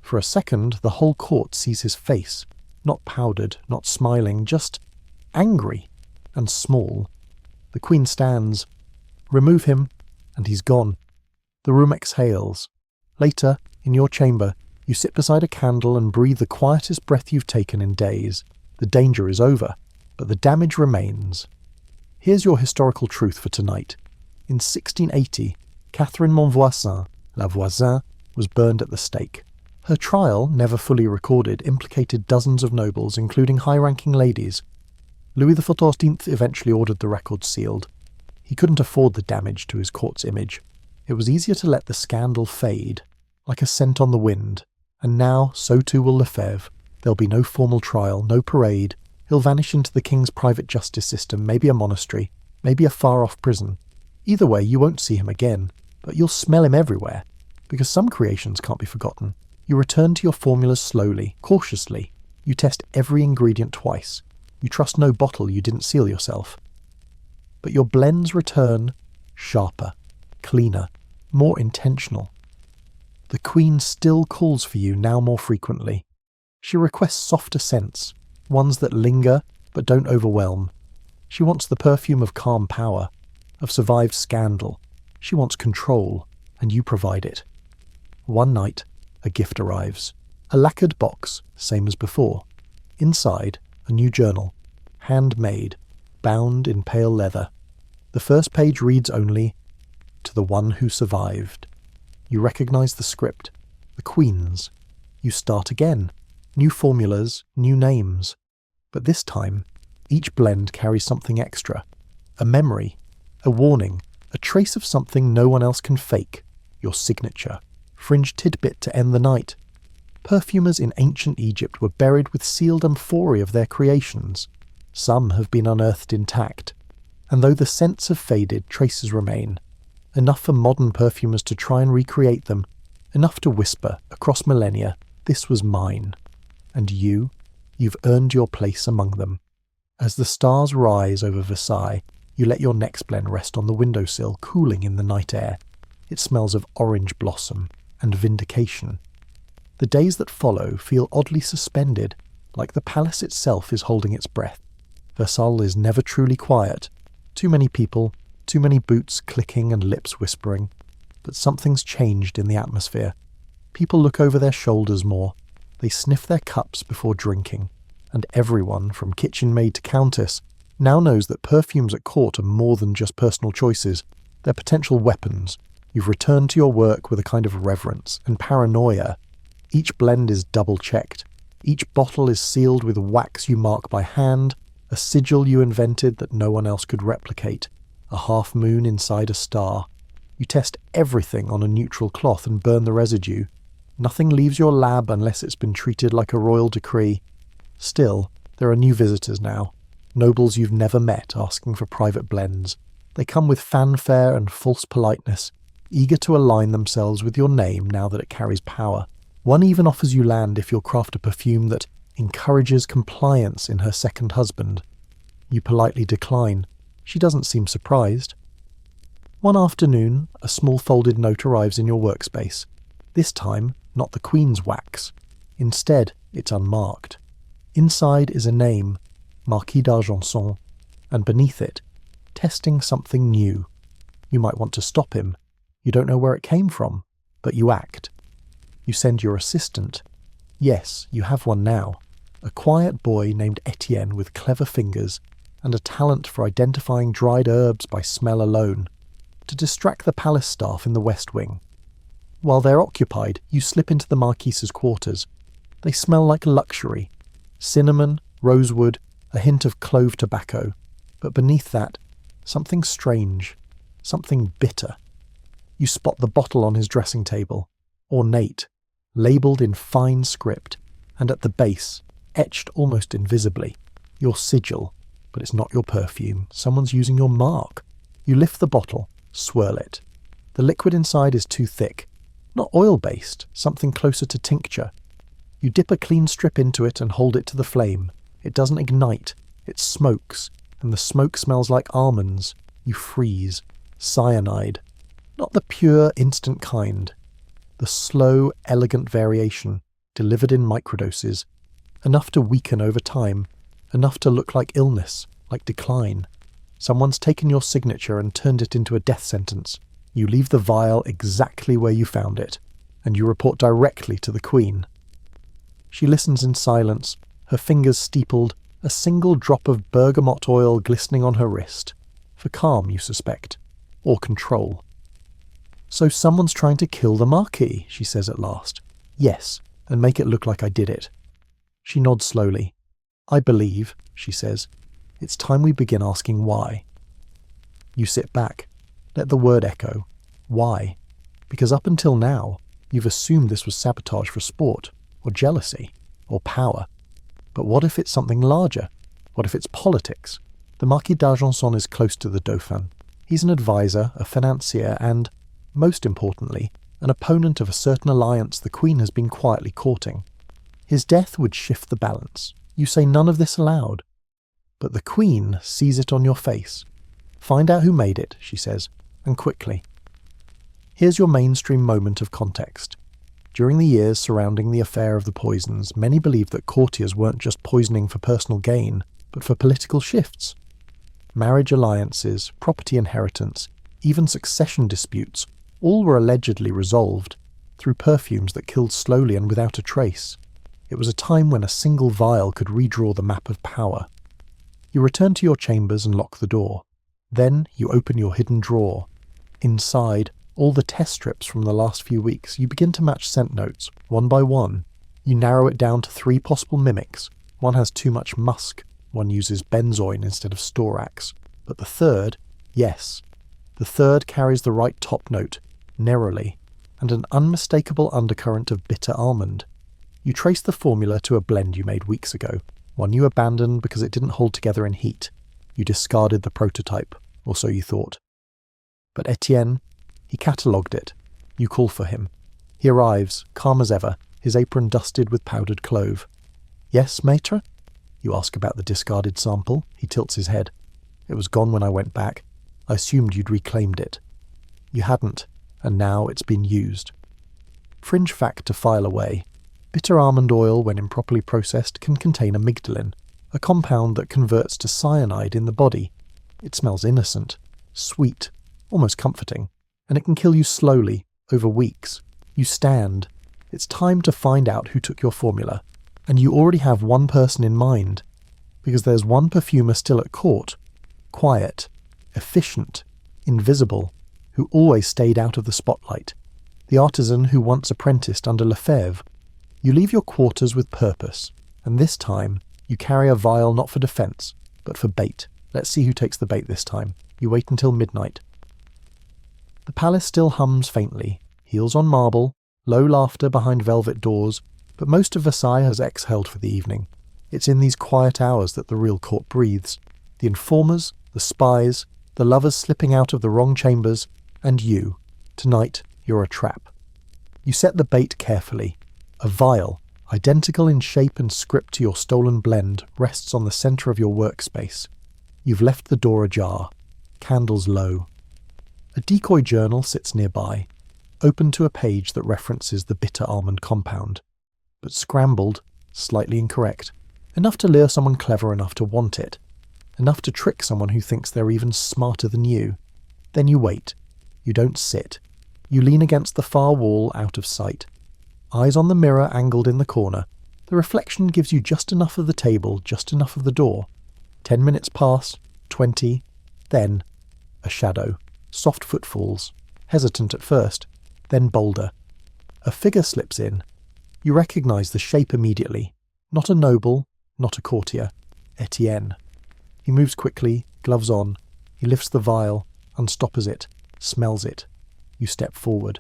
For a second, the whole court sees his face, not powdered, not smiling, just angry and small. The Queen stands. Remove him, and he's gone. The room exhales. Later, in your chamber, you sit beside a candle and breathe the quietest breath you've taken in days. The danger is over, but the damage remains. Here's your historical truth for tonight. In 1680, Catherine Montvoisin, la Voisin, was burned at the stake. Her trial, never fully recorded, implicated dozens of nobles, including high-ranking ladies. Louis XIV eventually ordered the record sealed. He couldn't afford the damage to his court's image. It was easier to let the scandal fade, like a scent on the wind. And now, so too will Lefebvre. There'll be no formal trial, no parade. He'll vanish into the king's private justice system, maybe a monastery, maybe a far-off prison. Either way, you won't see him again, but you'll smell him everywhere, because some creations can't be forgotten. You return to your formulas slowly, cautiously. You test every ingredient twice. You trust no bottle you didn't seal yourself. But your blends return sharper, cleaner, more intentional. The Queen still calls for you now more frequently. She requests softer scents, ones that linger but don't overwhelm. She wants the perfume of calm power, of survived scandal. She wants control, and you provide it. One night, a gift arrives. A lacquered box, same as before. Inside, a new journal, handmade, bound in pale leather. The first page reads only, "To the one who survived." You recognize the script, the Queen's. You start again. New formulas, new names. But this time, each blend carries something extra. A memory, a warning, a trace of something no one else can fake. Your signature. Fringe tidbit to end the night. Perfumers in ancient Egypt were buried with sealed amphorae of their creations. Some have been unearthed intact. And though the scents have faded, traces remain. Enough for modern perfumers to try and recreate them. Enough to whisper, across millennia, "This was mine." And you've earned your place among them. As the stars rise over Versailles, you let your next blend rest on the windowsill, cooling in the night air. It smells of orange blossom and vindication. The days that follow feel oddly suspended, like the palace itself is holding its breath. Versailles is never truly quiet. Too many people, too many boots clicking and lips whispering. But something's changed in the atmosphere. People look over their shoulders more. They sniff their cups before drinking. And everyone, from kitchen maid to countess, now knows that perfumes at court are more than just personal choices. They're potential weapons. You've returned to your work with a kind of reverence and paranoia. Each blend is double-checked. Each bottle is sealed with wax you mark by hand, a sigil you invented that no one else could replicate, a half moon inside a star. You test everything on a neutral cloth and burn the residue. Nothing leaves your lab unless it's been treated like a royal decree. Still, there are new visitors now. Nobles you've never met asking for private blends. They come with fanfare and false politeness, eager to align themselves with your name now that it carries power. One even offers you land if you'll craft a perfume that encourages compliance in her second husband. You politely decline. She doesn't seem surprised. One afternoon, a small folded note arrives in your workspace. This time, not the Queen's wax. Instead, it's unmarked. Inside is a name, Marquis d'Argenson, and beneath it, testing something new. You might want to stop him. You don't know where it came from, but you act. You send your assistant. Yes, you have one now. A quiet boy named Etienne with clever fingers and a talent for identifying dried herbs by smell alone, to distract the palace staff in the West Wing. While they're occupied, you slip into the Marquise's quarters. They smell like luxury. Cinnamon, rosewood, a hint of clove tobacco. But beneath that, something strange, something bitter. You spot the bottle on his dressing table, ornate, labelled in fine script, and at the base, etched almost invisibly, your sigil, but it's not your perfume. Someone's using your mark. You lift the bottle, swirl it. The liquid inside is too thick. Not oil-based, something closer to tincture. You dip a clean strip into it and hold it to the flame. It doesn't ignite. It smokes, and the smoke smells like almonds. You freeze. Cyanide. Not the pure, instant kind. The slow, elegant variation, delivered in microdoses. Enough to weaken over time. Enough to look like illness, like decline. Someone's taken your signature and turned it into a death sentence. You leave the vial exactly where you found it, and you report directly to the Queen. She listens in silence, her fingers steepled, a single drop of bergamot oil glistening on her wrist. For calm, you suspect. Or control. "So someone's trying to kill the Marquis," she says at last. "Yes, and make it look like I did it." She nods slowly. "I believe," she says. "It's time we begin asking why." You sit back. Let the word echo. Why? Because up until now, you've assumed this was sabotage for sport, or jealousy, or power. But what if it's something larger? What if it's politics? The Marquis d'Argenson is close to the Dauphin. He's an advisor, a financier, and, most importantly, an opponent of a certain alliance the Queen has been quietly courting. His death would shift the balance. You say none of this aloud. But the Queen sees it on your face. "Find out who made it," she says, and quickly. Here's your mainstream moment of context. During the years surrounding the affair of the poisons, many believed that courtiers weren't just poisoning for personal gain, but for political shifts. Marriage alliances, property inheritance, even succession disputes, all were allegedly resolved through perfumes that killed slowly and without a trace. It was a time when a single vial could redraw the map of power. You return to your chambers and lock the door. Then you open your hidden drawer. Inside, all the test strips from the last few weeks. You begin to match scent notes, one by one. You narrow it down to 3 possible mimics. One has too much musk. One uses benzoin instead of storax. But the third, yes. The third carries the right top note, neroli, and an unmistakable undercurrent of bitter almond. You trace the formula to a blend you made weeks ago, one you abandoned because it didn't hold together in heat. You discarded the prototype, or so you thought. But Etienne, he catalogued it. You call for him. He arrives, calm as ever, his apron dusted with powdered clove. "Yes, maître?" You ask about the discarded sample. He tilts his head. "It was gone when I went back. I assumed you'd reclaimed it." You hadn't, and now it's been used. Fringe fact to file away. Bitter almond oil, when improperly processed, can contain amygdalin, a compound that converts to cyanide in the body. It smells innocent, sweet, almost comforting, and it can kill you slowly, over weeks. You stand. It's time to find out who took your formula, and you already have one person in mind, because there's one perfumer still at court, quiet, efficient, invisible, who always stayed out of the spotlight, the artisan who once apprenticed under Lefebvre. You leave your quarters with purpose, and this time you carry a vial not for defence, but for bait. Let's see who takes the bait this time. You wait until midnight. The palace still hums faintly, heels on marble, low laughter behind velvet doors, but most of Versailles has exhaled for the evening. It's in these quiet hours that the real court breathes. The informers, the spies, the lovers slipping out of the wrong chambers, and you. Tonight, you're a trap. You set the bait carefully. A vial, identical in shape and script to your stolen blend, rests on the centre of your workspace. You've left the door ajar, candles low. A decoy journal sits nearby, open to a page that references the bitter almond compound, but scrambled, slightly incorrect, enough to lure someone clever enough to want it, enough to trick someone who thinks they're even smarter than you. Then you wait. You don't sit. You lean against the far wall out of sight. Eyes on the mirror angled in the corner. The reflection gives you just enough of the table, just enough of the door. 10 minutes pass, 20, then a shadow. Soft footfalls, hesitant at first, then bolder. A figure slips in. You recognise the shape immediately. Not a noble, not a courtier. Etienne. He moves quickly, gloves on. He lifts the vial, unstoppers it, smells it. You step forward.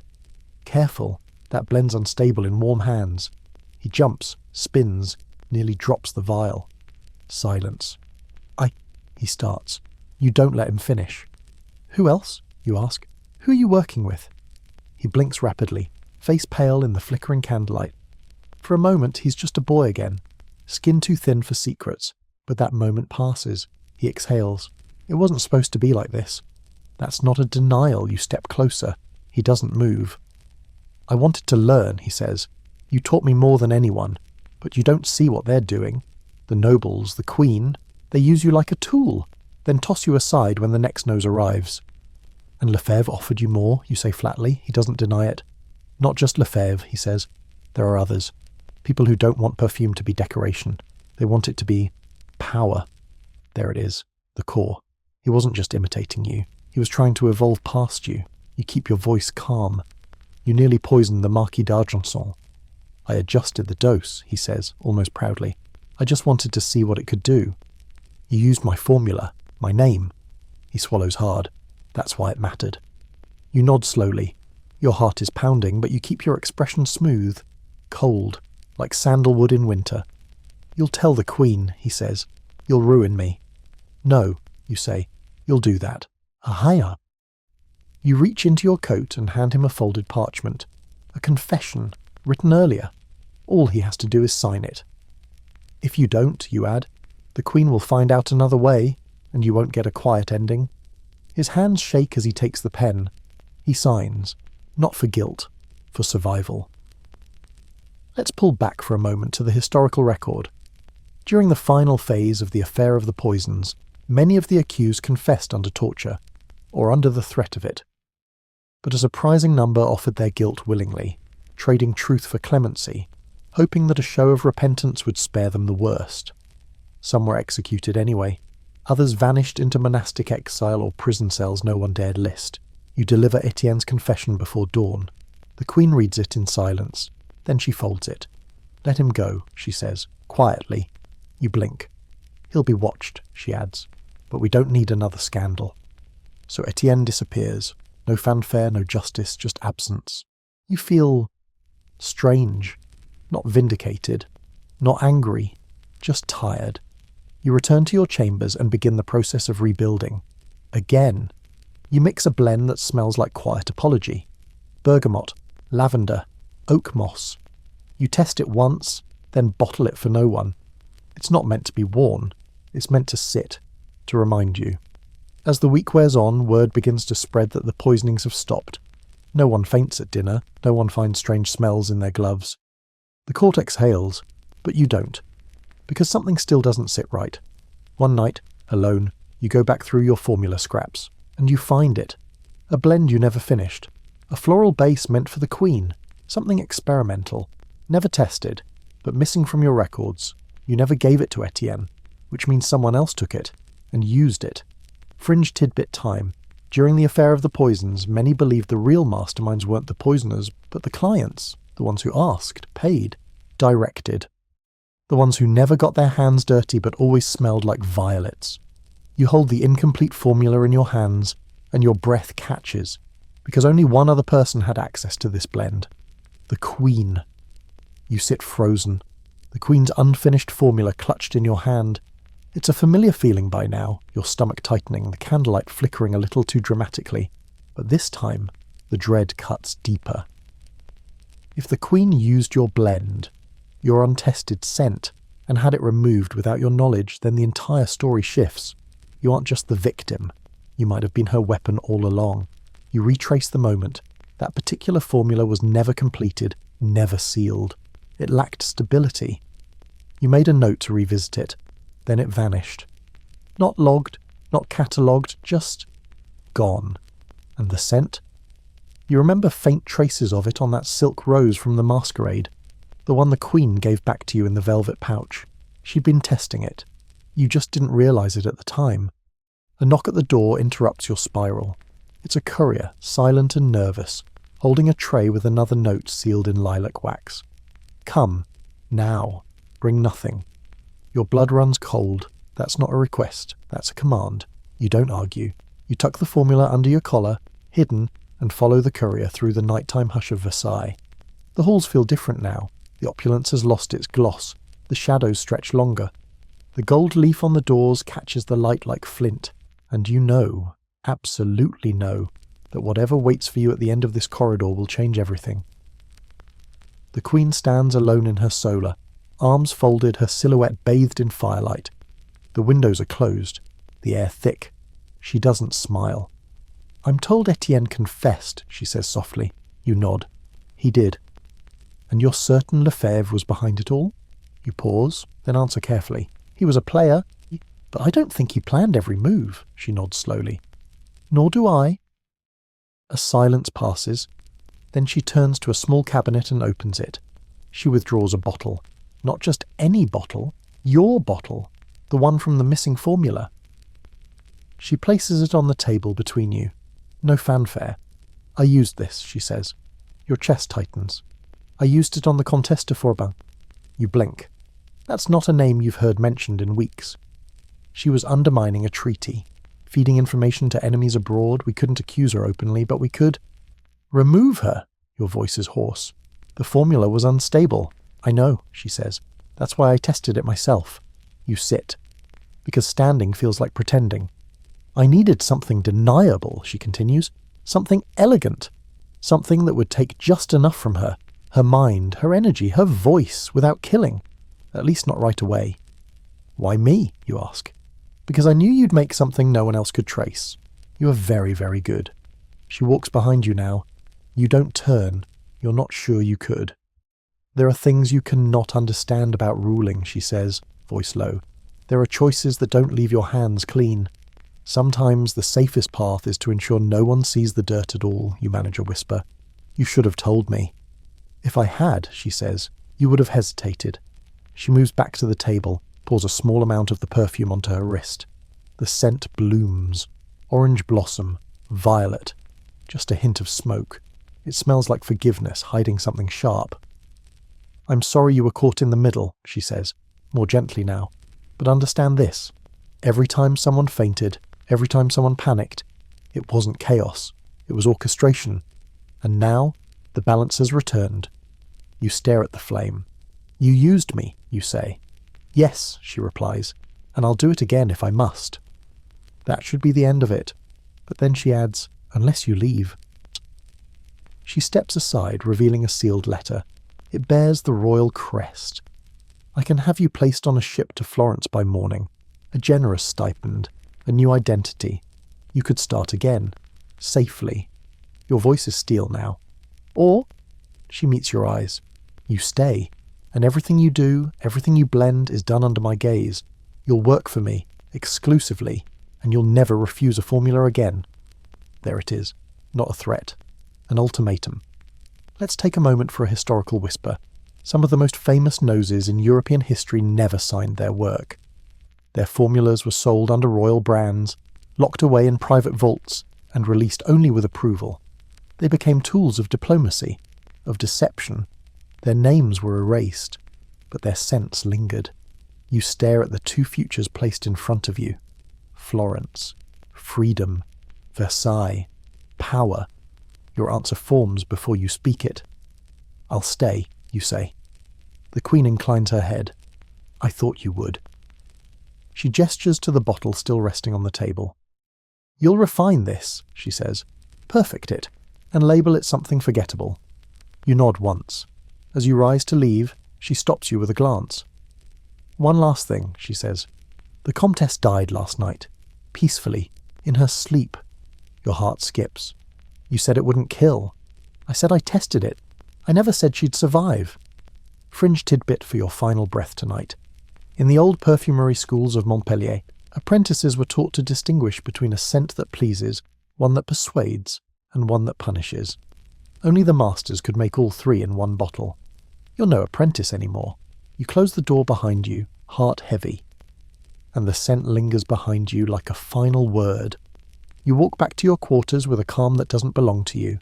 Careful, that blend's unstable in warm hands. He jumps, spins, nearly drops the vial. Silence. He starts. You don't let him finish. "Who else?" you ask. "Who are you working with?" He blinks rapidly, face pale in the flickering candlelight. For a moment, he's just a boy again, skin too thin for secrets, but that moment passes. He exhales. It wasn't supposed to be like this. That's not a denial. You step closer. He doesn't move. I wanted to learn, he says. You taught me more than anyone, but you don't see what they're doing. The nobles, the queen, they use you like a tool, then toss you aside when the next nose arrives. And Lefebvre offered you more, you say flatly. He doesn't deny it. Not just Lefebvre, he says. There are others. People who don't want perfume to be decoration. They want it to be power. There it is, the core. He wasn't just imitating you. He was trying to evolve past you. You keep your voice calm. You nearly poisoned the Marquis d'Argenson. I adjusted the dose, he says, almost proudly. I just wanted to see what it could do. You used my formula, my name. He swallows hard. That's why it mattered. You nod slowly. Your heart is pounding, but you keep your expression smooth, cold, like sandalwood in winter. You'll tell the Queen, he says. You'll ruin me. No, you say. You'll do that. Ahaya. You reach into your coat and hand him a folded parchment. A confession, written earlier. All he has to do is sign it. If you don't, you add, the Queen will find out another way, and you won't get a quiet ending. His hands shake as he takes the pen. He signs, not for guilt, for survival. Let's pull back for a moment to the historical record. During the final phase of the affair of the poisons, many of the accused confessed under torture, or under the threat of it. But a surprising number offered their guilt willingly, trading truth for clemency, hoping that a show of repentance would spare them the worst. Some were executed anyway. Others vanished into monastic exile or prison cells no one dared list. You deliver Etienne's confession before dawn. The Queen reads it in silence. Then she folds it. Let him go, she says, quietly. You blink. He'll be watched, she adds. But we don't need another scandal. So Etienne disappears. No fanfare, no justice, just absence. You feel strange. Not vindicated. Not angry. Just tired. You return to your chambers and begin the process of rebuilding. Again. You mix a blend that smells like quiet apology. Bergamot, lavender, oak moss. You test it once, then bottle it for no one. It's not meant to be worn. It's meant to sit, to remind you. As the week wears on, word begins to spread that the poisonings have stopped. No one faints at dinner. No one finds strange smells in their gloves. The court exhales, but you don't. Because something still doesn't sit right. One night, alone, you go back through your formula scraps, and you find it. A blend you never finished. A floral base meant for the Queen. Something experimental. Never tested, but missing from your records. You never gave it to Etienne, which means someone else took it, and used it. Fringe tidbit time. During the affair of the poisons, many believed the real masterminds weren't the poisoners, but the clients, the ones who asked, paid, directed. The ones who never got their hands dirty but always smelled like violets. You hold the incomplete formula in your hands, and your breath catches, because only one other person had access to this blend. The Queen. You sit frozen, the Queen's unfinished formula clutched in your hand. It's a familiar feeling by now, your stomach tightening, the candlelight flickering a little too dramatically. But this time, the dread cuts deeper. If the Queen used your blend, your untested scent, and had it removed without your knowledge, then the entire story shifts. You aren't just the victim. You might have been her weapon all along. You retrace the moment. That particular formula was never completed, never sealed. It lacked stability. You made a note to revisit it. Then it vanished. Not logged, not catalogued, just gone. And the scent? You remember faint traces of it on that silk rose from the masquerade. The one the Queen gave back to you in the velvet pouch. She'd been testing it. You just didn't realise it at the time. A knock at the door interrupts your spiral. It's a courier, silent and nervous, holding a tray with another note sealed in lilac wax. Come, now, bring nothing. Your blood runs cold. That's not a request, that's a command. You don't argue. You tuck the formula under your collar, hidden, and follow the courier through the nighttime hush of Versailles. The halls feel different now. The opulence has lost its gloss. The shadows stretch longer. The gold leaf on the doors catches the light like flint. And you know, absolutely know, that whatever waits for you at the end of this corridor will change everything. The Queen stands alone in her solar, arms folded, her silhouette bathed in firelight. The windows are closed, the air thick. She doesn't smile. "I'm told Etienne confessed," she says softly. You nod. "He did." "And you're certain Lefebvre was behind it all?" You pause, then answer carefully. "He was a player, but I don't think he planned every move." She nods slowly. "Nor do I." A silence passes. Then she turns to a small cabinet and opens it. She withdraws a bottle. Not just any bottle, your bottle, the one from the missing formula. She places it on the table between you. No fanfare. "I used this," she says. Your chest tightens. "I used it on the Comtesse de Forbin." You blink. That's not a name you've heard mentioned in weeks. She was undermining a treaty, feeding information to enemies abroad. We couldn't accuse her openly, but we could remove her. Your voice is hoarse. The formula was unstable. "I know," she says. "That's why I tested it myself." You sit. Because standing feels like pretending. "I needed something deniable," she continues. "Something elegant. Something that would take just enough from her. Her mind, her energy, her voice, without killing. At least not right away." "Why me?" you ask. "Because I knew you'd make something no one else could trace. You are very, very good." She walks behind you now. You don't turn. You're not sure you could. "There are things you cannot understand about ruling," she says, voice low. "There are choices that don't leave your hands clean. Sometimes the safest path is to ensure no one sees the dirt at all," you manage a whisper. "You should have told me." "If I had," she says, "you would have hesitated." She moves back to the table, pours a small amount of the perfume onto her wrist. The scent blooms. Orange blossom, violet, just a hint of smoke. It smells like forgiveness, hiding something sharp. "I'm sorry you were caught in the middle," she says, more gently now. "But understand this. Every time someone fainted, every time someone panicked, it wasn't chaos. It was orchestration. And now, the balance has returned." You stare at the flame. "You used me," you say. "Yes," she replies, "and I'll do it again if I must." That should be the end of it. But then she adds, "Unless you leave." She steps aside, revealing a sealed letter. It bears the royal crest. "I can have you placed on a ship to Florence by morning. A generous stipend, a new identity. You could start again. Safely." Your voice is steel now. "Or," she meets your eyes, "you stay, and everything you do, everything you blend is done under my gaze. You'll work for me, exclusively, and you'll never refuse a formula again." There it is. Not a threat. An ultimatum. Let's take a moment for a historical whisper. Some of the most famous noses in European history never signed their work. Their formulas were sold under royal brands, locked away in private vaults, and released only with approval. They became tools of diplomacy, of deception. Their names were erased, but their scents lingered. You stare at the two futures placed in front of you. Florence, freedom, Versailles, power. Your answer forms before you speak it. "I'll stay," you say. The Queen inclines her head. "I thought you would." She gestures to the bottle still resting on the table. "You'll refine this," she says. "Perfect it, and label it something forgettable." You nod once. As you rise to leave, she stops you with a glance. "One last thing," she says. "The Comtesse died last night, peacefully, in her sleep." Your heart skips. "You said it wouldn't kill." "I said I tested it. I never said she'd survive." Fringe tidbit for your final breath tonight. In the old perfumery schools of Montpellier, apprentices were taught to distinguish between a scent that pleases, one that persuades, and one that punishes. Only the masters could make all three in one bottle. You're no apprentice anymore. You close the door behind you, heart heavy. And the scent lingers behind you like a final word. You walk back to your quarters with a calm that doesn't belong to you.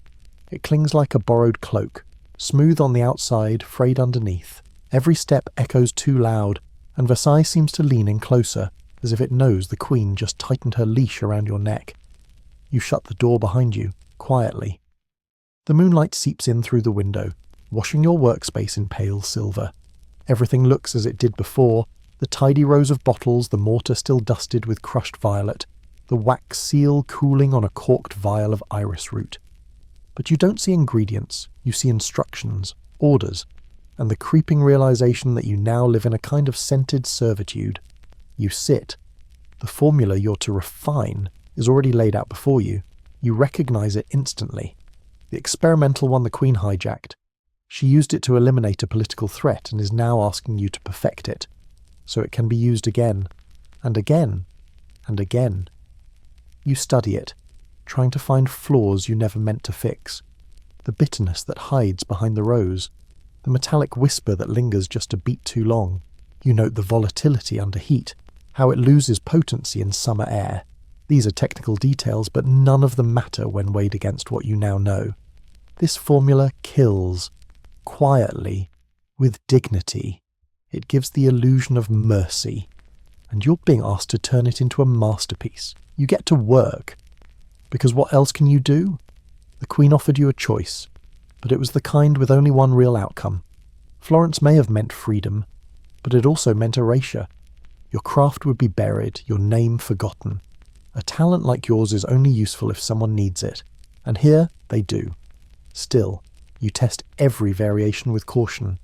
It clings like a borrowed cloak, smooth on the outside, frayed underneath. Every step echoes too loud, and Versailles seems to lean in closer, as if it knows the Queen just tightened her leash around your neck. You shut the door behind you, quietly. The moonlight seeps in through the window, washing your workspace in pale silver. Everything looks as it did before, the tidy rows of bottles, the mortar still dusted with crushed violet, the wax seal cooling on a corked vial of iris root. But you don't see ingredients, you see instructions. orders, and the creeping realization that you now live in a kind of scented servitude. You sit. The formula you're to refine is already laid out before you. You recognize it instantly. The experimental one the Queen hijacked. She used it to eliminate a political threat and is now asking you to perfect it, so it can be used again, and again, and again. You study it, trying to find flaws you never meant to fix. The bitterness that hides behind the rose, the metallic whisper that lingers just a beat too long. You note the volatility under heat, how it loses potency in summer air. These are technical details, but none of them matter when weighed against what you now know. This formula kills, quietly, with dignity. It gives the illusion of mercy, and you're being asked to turn it into a masterpiece. You get to work, because what else can you do? The Queen offered you a choice, but it was the kind with only one real outcome. Florence may have meant freedom, but it also meant erasure. Your craft would be buried, your name forgotten. A talent like yours is only useful if someone needs it, and here they do. Still, you test every variation with caution.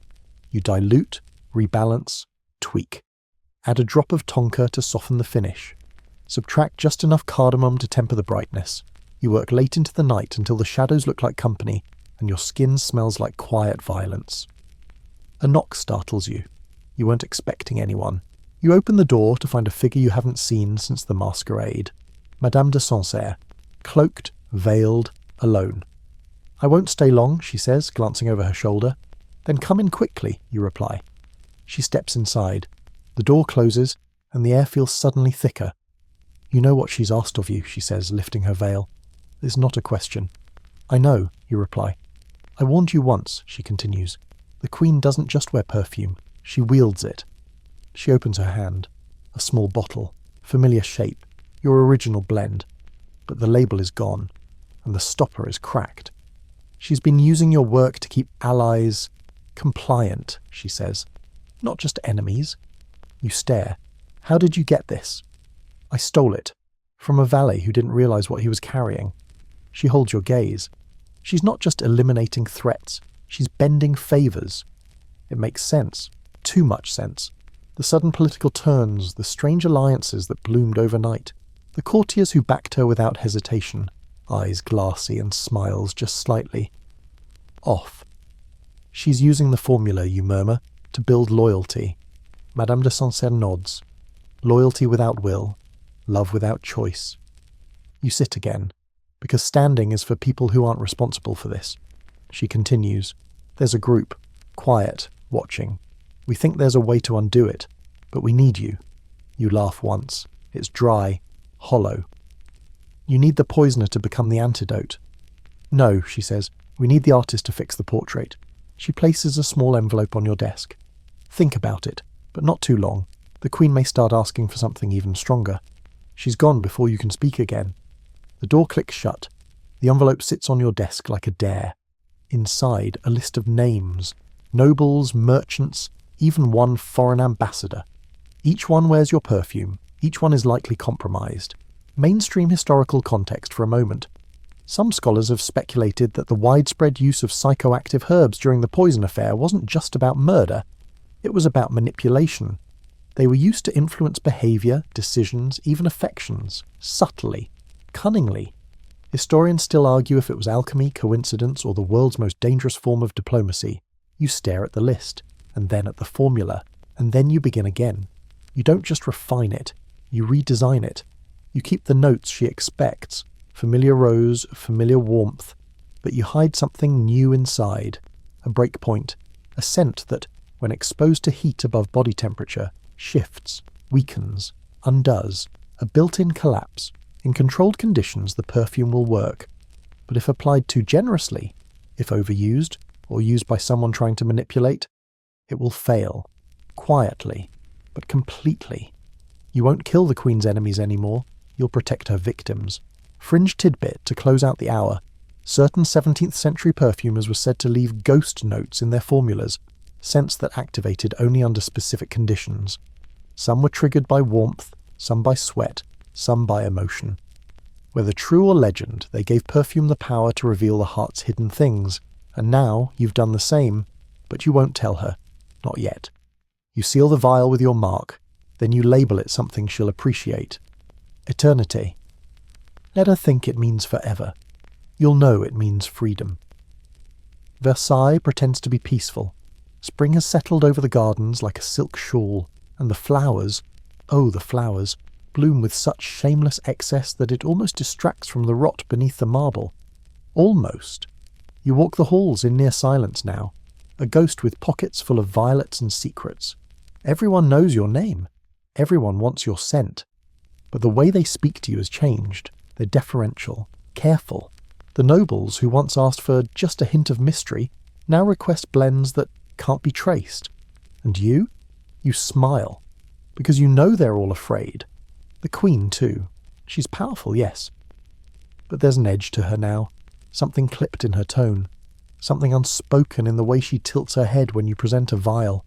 You dilute, rebalance, tweak. Add a drop of tonka to soften the finish. Subtract just enough cardamom to temper the brightness. You work late into the night until the shadows look like company and your skin smells like quiet violence. A knock startles you. You weren't expecting anyone. You open the door to find a figure you haven't seen since the masquerade. Madame de Sancerre, cloaked, veiled, alone. "I won't stay long," she says, glancing over her shoulder. "Then come in quickly," you reply. She steps inside. The door closes, and the air feels suddenly thicker. "You know what she's asked of you," she says, lifting her veil. "It's not a question." "I know," you reply. "I warned you once," she continues. "The Queen doesn't just wear perfume. She wields it." She opens her hand. A small bottle, familiar shape, your original blend. But the label is gone, and the stopper is cracked. "She's been using your work to keep allies compliant," she says. "Not just enemies." You stare. "How did you get this?" "I stole it. From a valet who didn't realize what he was carrying." She holds your gaze. She's not just eliminating threats. She's bending favors. It makes sense. Too much sense. The sudden political turns, the strange alliances that bloomed overnight. The courtiers who backed her without hesitation. Eyes glassy and smiles just slightly. Off. "She's using the formula," you murmur, "to build loyalty." Madame de Sancerre nods. Loyalty without will. Love without choice. You sit again, because standing is for people who aren't responsible for this. She continues. "There's a group, quiet, watching. We think there's a way to undo it, but we need you." You laugh once. It's dry, hollow. "You need the poisoner to become the antidote." "No," she says. "We need the artist to fix the portrait." She places a small envelope on your desk. "Think about it, but not too long. The Queen may start asking for something even stronger." She's gone before you can speak again. The door clicks shut. The envelope sits on your desk like a dare. Inside, a list of names. Nobles, merchants, even one foreign ambassador. Each one wears your perfume. Each one is likely compromised. Mainstream historical context for a moment. Some scholars have speculated that the widespread use of psychoactive herbs during the poison affair wasn't just about murder. It was about manipulation. They were used to influence behavior, decisions, even affections, subtly, cunningly. Historians still argue if it was alchemy, coincidence, or the world's most dangerous form of diplomacy. You stare at the list, and then at the formula, and then you begin again. You don't just refine it, you redesign it. You keep the notes she expects, familiar rose, familiar warmth, but you hide something new inside, a breakpoint, a scent that, when exposed to heat above body temperature, shifts, weakens, undoes, a built-in collapse. In controlled conditions, the perfume will work, but if applied too generously, if overused, or used by someone trying to manipulate, it will fail, quietly, but completely. You won't kill the Queen's enemies anymore, you'll protect her victims. Fringe tidbit to close out the hour. Certain 17th century perfumers were said to leave ghost notes in their formulas, scents that activated only under specific conditions. Some were triggered by warmth, some by sweat, some by emotion. Whether true or legend, they gave perfume the power to reveal the heart's hidden things, and now you've done the same. but you won't tell her. Not yet. You seal the vial with your mark, then you label it something she'll appreciate. Eternity. Let her think it means forever. You'll know it means freedom. Versailles pretends to be peaceful. Spring has settled over the gardens like a silk shawl, and the flowers, oh the flowers, bloom with such shameless excess that it almost distracts from the rot beneath the marble. Almost. You walk the halls in near silence now, a ghost with pockets full of violets and secrets. Everyone knows your name. Everyone wants your scent. But the way they speak to you has changed. They're deferential, careful. The nobles who once asked for just a hint of mystery now request blends that can't be traced. And you smile, because you know they're all afraid. The Queen, too. She's powerful, yes. But there's an edge to her now, something clipped in her tone, something unspoken in the way she tilts her head when you present a vial.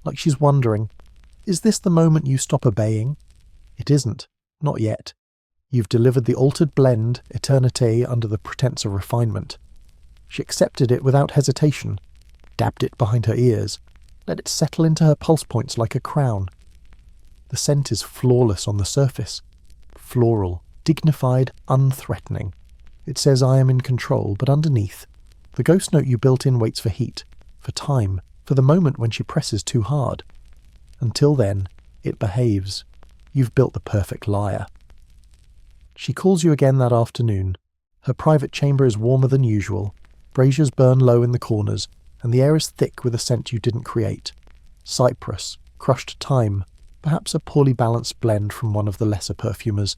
Like she's wondering, is this the moment you stop obeying? It isn't, not yet. You've delivered the altered blend, Eternité, under the pretense of refinement. She accepted it without hesitation, dabbed it behind her ears, let it settle into her pulse points like a crown. The scent is flawless on the surface. Floral, dignified, unthreatening. It says I am in control, but underneath, the ghost note you built in waits for heat, for time, for the moment when she presses too hard. Until then, it behaves. You've built the perfect liar. She calls you again that afternoon. Her private chamber is warmer than usual. Braziers burn low in the corners, and the air is thick with a scent you didn't create. Cypress, crushed thyme, perhaps a poorly balanced blend from one of the lesser perfumers.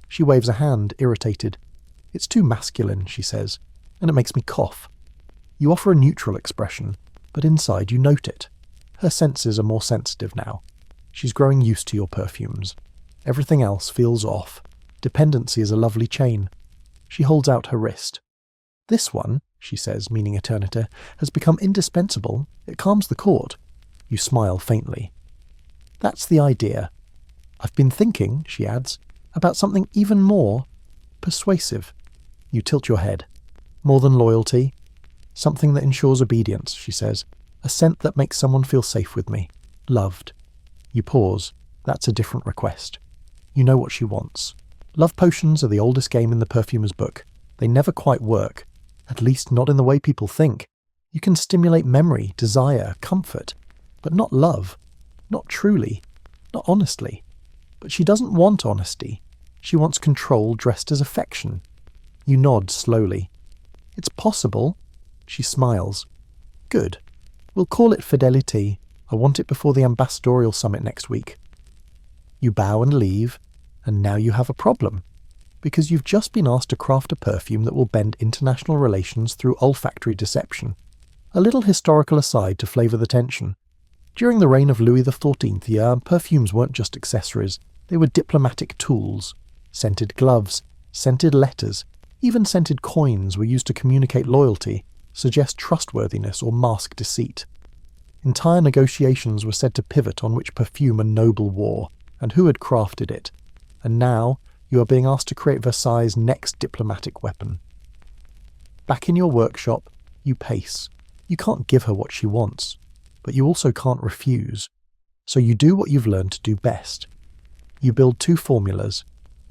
She waves a hand, irritated. It's too masculine, she says, and it makes me cough. You offer a neutral expression, but inside you note it. Her senses are more sensitive now. She's growing used to your perfumes. Everything else feels off. Dependency is a lovely chain. She holds out her wrist. This one, she says, meaning Eternité, has become indispensable. It calms the court. You smile faintly. That's the idea. I've been thinking, she adds, about something even more persuasive. You tilt your head. More than loyalty. Something that ensures obedience, she says. A scent that makes someone feel safe with me. Loved. You pause. That's a different request. You know what she wants. Love potions are the oldest game in the perfumer's book. They never quite work. At least not in the way people think. You can stimulate memory, desire, comfort, but not love. Not truly. Not honestly. But she doesn't want honesty. She wants control dressed as affection. You nod slowly. It's possible. She smiles. Good. We'll call it Fidelity. I want it before the ambassadorial summit next week. You bow and leave, and now you have a problem. Because you've just been asked to craft a perfume that will bend international relations through olfactory deception. A little historical aside to flavour the tension. During the reign of Louis XIV, perfumes weren't just accessories. They were diplomatic tools. Scented gloves, scented letters, even scented coins were used to communicate loyalty, suggest trustworthiness, or mask deceit. Entire negotiations were said to pivot on which perfume a noble wore, and who had crafted it. And now, you are being asked to create Versailles' next diplomatic weapon. Back in your workshop, you pace. You can't give her what she wants, but you also can't refuse. So you do what you've learned to do best. You build two formulas.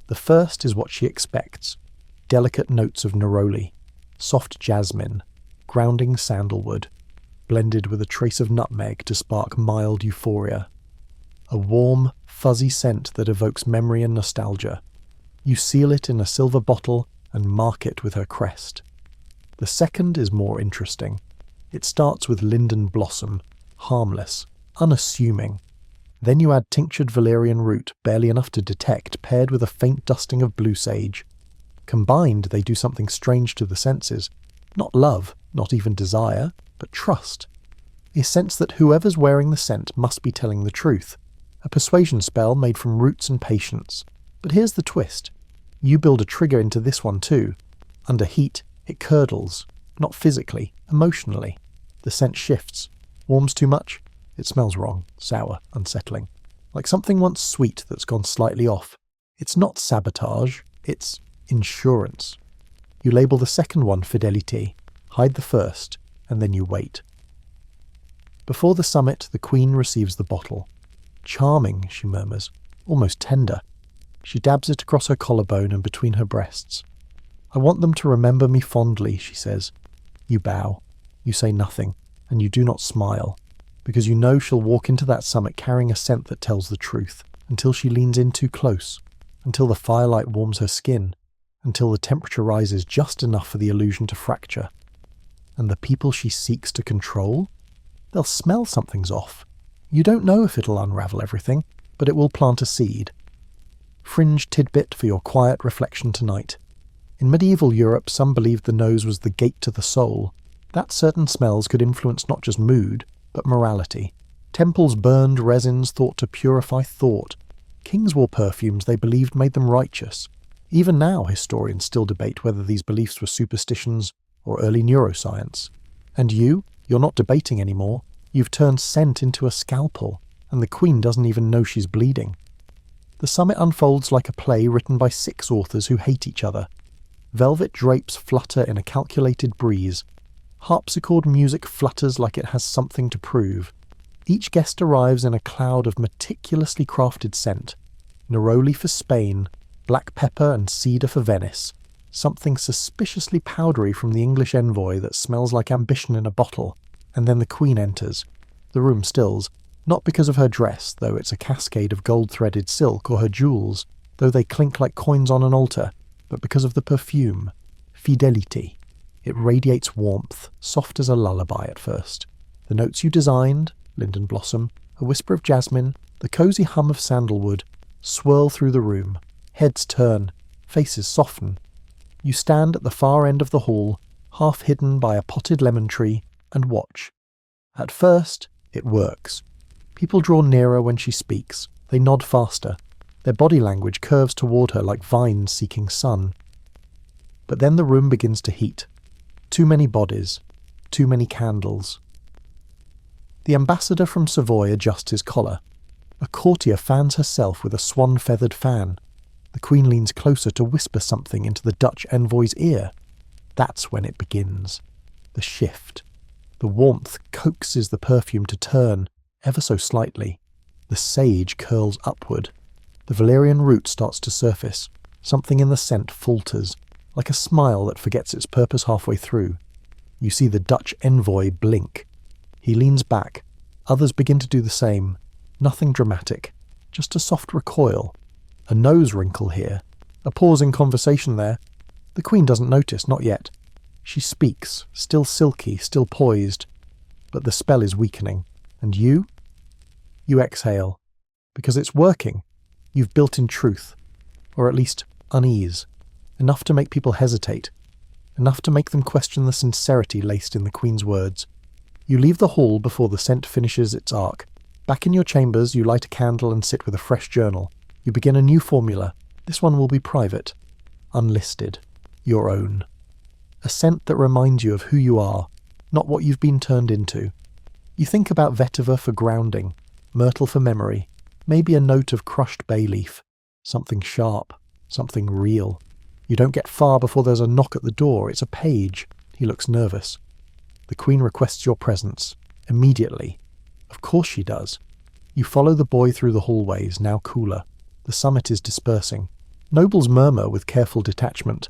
The first is what she expects. Delicate notes of neroli, soft jasmine, grounding sandalwood, blended with a trace of nutmeg to spark mild euphoria. A warm, fuzzy scent that evokes memory and nostalgia. You seal it in a silver bottle and mark it with her crest. The second is more interesting. It starts with linden blossom, harmless, unassuming. Then you add tinctured valerian root, barely enough to detect, paired with a faint dusting of blue sage. Combined, they do something strange to the senses. Not love, not even desire, but trust. A sense that whoever's wearing the scent must be telling the truth. A persuasion spell made from roots and patience. But here's the twist. You build a trigger into this one too. Under heat, it curdles. Not physically, emotionally. The scent shifts. Warms too much? It smells wrong, sour, unsettling. Like something once sweet that's gone slightly off. It's not sabotage, it's insurance. You label the second one Fidelity, hide the first, and then you wait. Before the summit, the Queen receives the bottle. "Charming," she murmurs, almost tender. She dabs it across her collarbone and between her breasts. "I want them to remember me fondly," she says. You bow. You say nothing, and you do not smile, because you know she'll walk into that summit carrying a scent that tells the truth, until she leans in too close, until the firelight warms her skin, until the temperature rises just enough for the illusion to fracture. And the people she seeks to control? They'll smell something's off. You don't know if it'll unravel everything, but it will plant a seed. Fringe tidbit for your quiet reflection tonight. In medieval Europe, some believed the nose was the gate to the soul, that certain smells could influence not just mood, but morality. Temples burned resins thought to purify thought. Kings wore perfumes they believed made them righteous. Even now, historians still debate whether these beliefs were superstitions or early neuroscience. And you're not debating anymore. You've turned scent into a scalpel, and the Queen doesn't even know she's bleeding. The summit unfolds like a play written by 6 authors who hate each other. Velvet drapes flutter in a calculated breeze. Harpsichord music flutters like it has something to prove. Each guest arrives in a cloud of meticulously crafted scent. Neroli for Spain, black pepper and cedar for Venice. Something suspiciously powdery from the English envoy that smells like ambition in a bottle. And then the Queen enters. The room stills, not because of her dress, though it's a cascade of gold-threaded silk, or her jewels, though they clink like coins on an altar, but because of the perfume. Fidelity. It radiates warmth, soft as a lullaby at first. The notes you designed, linden blossom, a whisper of jasmine, the cozy hum of sandalwood, swirl through the room. Heads turn, faces soften. You stand at the far end of the hall, half hidden by a potted lemon tree, and watch. At first, it works. People draw nearer when she speaks. They nod faster. Their body language curves toward her like vines seeking sun. But then the room begins to heat. Too many bodies. Too many candles. The ambassador from Savoy adjusts his collar. A courtier fans herself with a swan-feathered fan. The Queen leans closer to whisper something into the Dutch envoy's ear. That's when it begins. The shift. The warmth coaxes the perfume to turn, ever so slightly. The sage curls upward. The valerian root starts to surface. Something in the scent falters, like a smile that forgets its purpose halfway through. You see the Dutch envoy blink. He leans back. Others begin to do the same. Nothing dramatic, just a soft recoil. A nose wrinkle here. A pause in conversation there. The Queen doesn't notice, not yet. She speaks, still silky, still poised. But the spell is weakening. And you? You exhale. Because it's working. You've built in truth. Or at least unease. Enough to make people hesitate. Enough to make them question the sincerity laced in the Queen's words. You leave the hall before the scent finishes its arc. Back in your chambers, you light a candle and sit with a fresh journal. You begin a new formula. This one will be private. Unlisted. Your own. A scent that reminds you of who you are, not what you've been turned into. You think about vetiver for grounding, myrtle for memory, maybe a note of crushed bay leaf. Something sharp. Something real. You don't get far before there's a knock at the door. It's a page. He looks nervous. The Queen requests your presence. Immediately. Of course she does. You follow the boy through the hallways, now cooler. The summit is dispersing. Nobles murmur with careful detachment.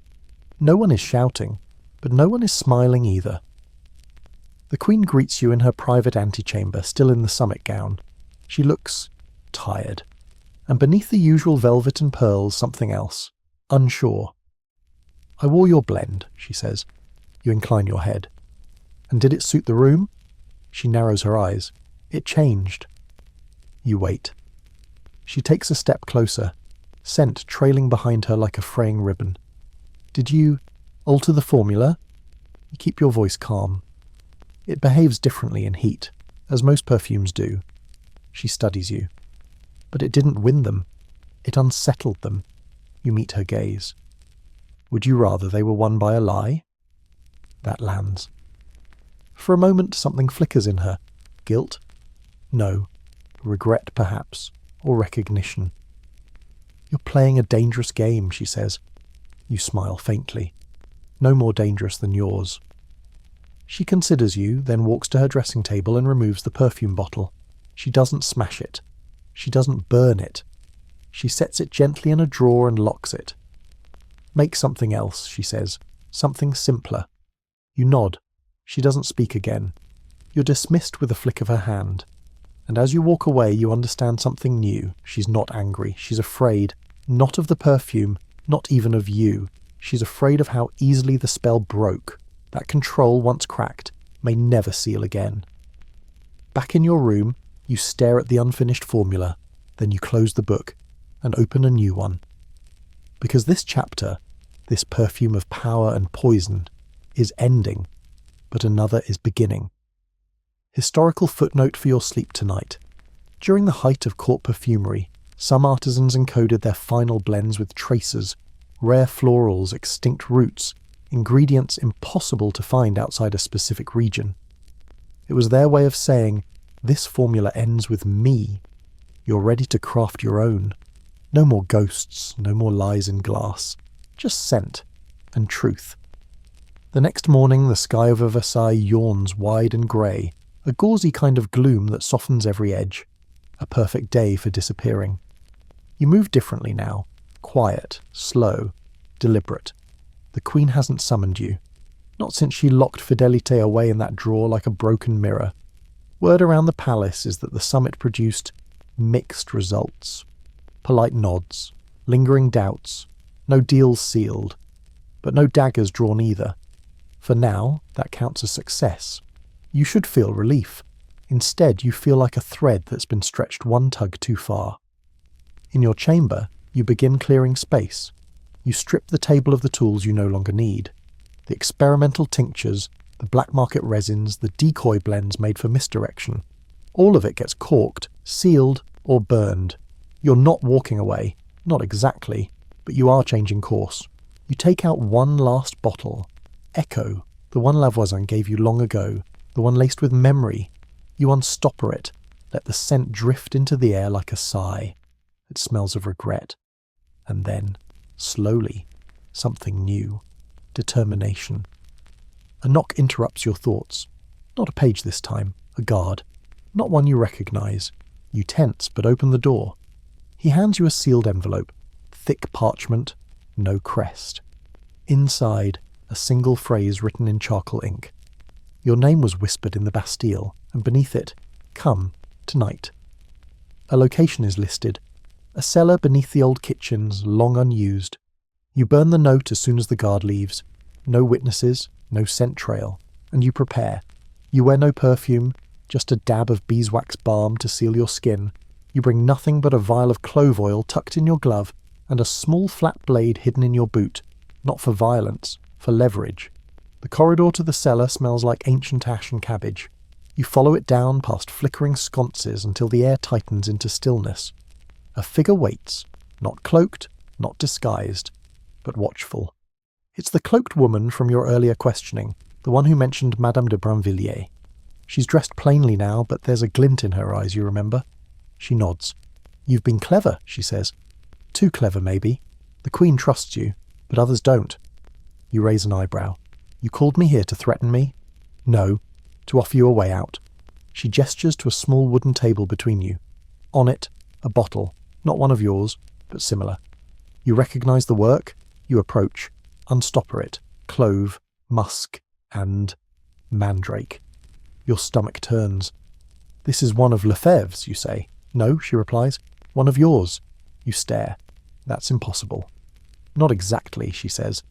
No one is shouting, but no one is smiling either. The Queen greets you in her private antechamber, still in the summit gown. She looks tired. And beneath the usual velvet and pearls, something else. Unsure. I wore your blend, she says. You incline your head. And did it suit the room? She narrows her eyes. It changed. You wait. She takes a step closer, scent trailing behind her like a fraying ribbon. Did you alter the formula? You keep your voice calm. It behaves differently in heat, as most perfumes do. She studies you. But it didn't win them. It unsettled them. You meet her gaze. Would you rather they were won by a lie? That lands. For a moment something flickers in her. Guilt? No. Regret, perhaps, or recognition. You're playing a dangerous game, she says. You smile faintly. No more dangerous than yours. She considers you, then walks to her dressing table and removes the perfume bottle. She doesn't smash it. She doesn't burn it. She sets it gently in a drawer and locks it. Make something else, she says. Something simpler. You nod. She doesn't speak again. You're dismissed with a flick of her hand. And as you walk away, you understand something new. She's not angry. She's afraid. Not of the perfume, not even of you. She's afraid of how easily the spell broke. That control, once cracked, may never seal again. Back in your room, you stare at the unfinished formula, then you close the book and open a new one. Because this chapter, this perfume of power and poison, is ending, but another is beginning. Historical footnote for your sleep tonight. During the height of court perfumery, some artisans encoded their final blends with tracers, rare florals, extinct roots, ingredients impossible to find outside a specific region. It was their way of saying, this formula ends with me. You're ready to craft your own. No more ghosts, no more lies in glass. Just scent and truth. The next morning, the sky over Versailles yawns wide and grey, a gauzy kind of gloom that softens every edge. A perfect day for disappearing. You move differently now. Quiet, slow, deliberate. The Queen hasn't summoned you. Not since she locked Fidelité away in that drawer like a broken mirror. Word around the palace is that the summit produced mixed results. Polite nods, lingering doubts, no deals sealed, but no daggers drawn either. For now, that counts as success. You should feel relief. Instead, you feel like a thread that's been stretched one tug too far. In your chamber, you begin clearing space. You strip the table of the tools you no longer need. The experimental tinctures, the black market resins, the decoy blends made for misdirection. All of it gets corked, sealed, or burned. You're not walking away, not exactly, but you are changing course. You take out one last bottle. Echo, the one Lavoisin gave you long ago, the one laced with memory. You unstopper it, let the scent drift into the air like a sigh. It smells of regret. And then, slowly, something new. Determination. A knock interrupts your thoughts. Not a page this time, a guard. Not one you recognize. You tense, but open the door. He hands you a sealed envelope. Thick parchment, no crest. Inside, a single phrase written in charcoal ink. Your name was whispered in the Bastille, and beneath it, come, tonight. A location is listed. A cellar beneath the old kitchens, long unused. You burn the note as soon as the guard leaves. No witnesses, no scent trail. And you prepare. You wear no perfume, just a dab of beeswax balm to seal your skin. You bring nothing but a vial of clove oil tucked in your glove and a small flat blade hidden in your boot. Not for violence, for leverage. The corridor to the cellar smells like ancient ash and cabbage. You follow it down past flickering sconces until the air tightens into stillness. A figure waits, not cloaked, not disguised, but watchful. It's the cloaked woman from your earlier questioning, the one who mentioned Madame de Brinvilliers. She's dressed plainly now, but there's a glint in her eyes, you remember? She nods. You've been clever, she says. Too clever, maybe. The Queen trusts you, but others don't. You raise an eyebrow. You called me here to threaten me? No, to offer you a way out. She gestures to a small wooden table between you. On it, a bottle, not one of yours, but similar. You recognize the work. You approach, unstopper it, clove, musk, and mandrake. Your stomach turns. This is one of Lefebvre's, you say. No, she replies. One of yours. You stare. That's impossible. Not exactly, she says.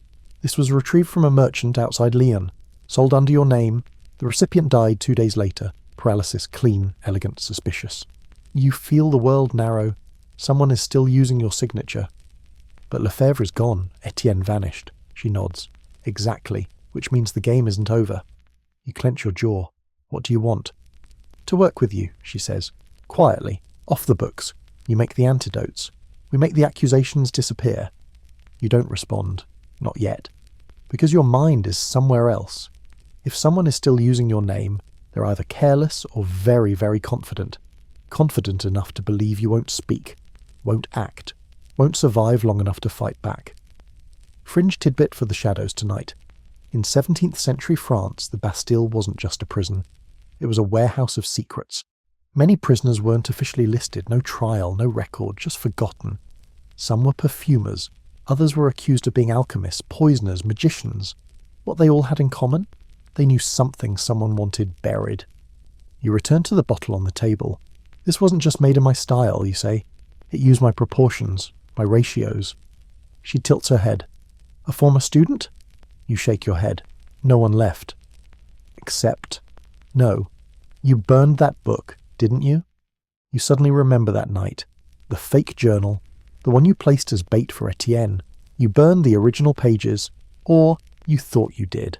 This was retrieved from a merchant outside Lyon. Sold under your name. The recipient died 2 days later. Paralysis, clean, elegant, suspicious. You feel the world narrow. Someone is still using your signature. But Lefebvre is gone. Etienne vanished. She nods. Exactly, which means the game isn't over. You clench your jaw. What do you want? To work with you, she says. Quietly, off the books. You make the antidotes. We make the accusations disappear. You don't respond. Not yet. Because your mind is somewhere else. If someone is still using your name, they're either careless or very, very confident. Confident enough to believe you won't speak, won't act, won't survive long enough to fight back. Fringe tidbit for the shadows tonight. In 17th century France, the Bastille wasn't just a prison. It was a warehouse of secrets. Many prisoners weren't officially listed, no trial, no record, just forgotten. Some were perfumers, others were accused of being alchemists, poisoners, magicians. What they all had in common? They knew something someone wanted buried. You return to the bottle on the table. This wasn't just made in my style, you say. It used my proportions, my ratios. She tilts her head. A former student? You shake your head. No one left. Except, no. You burned that book, didn't you? You suddenly remember that night. The fake journal, the one you placed as bait for Etienne. You burned the original pages, or you thought you did.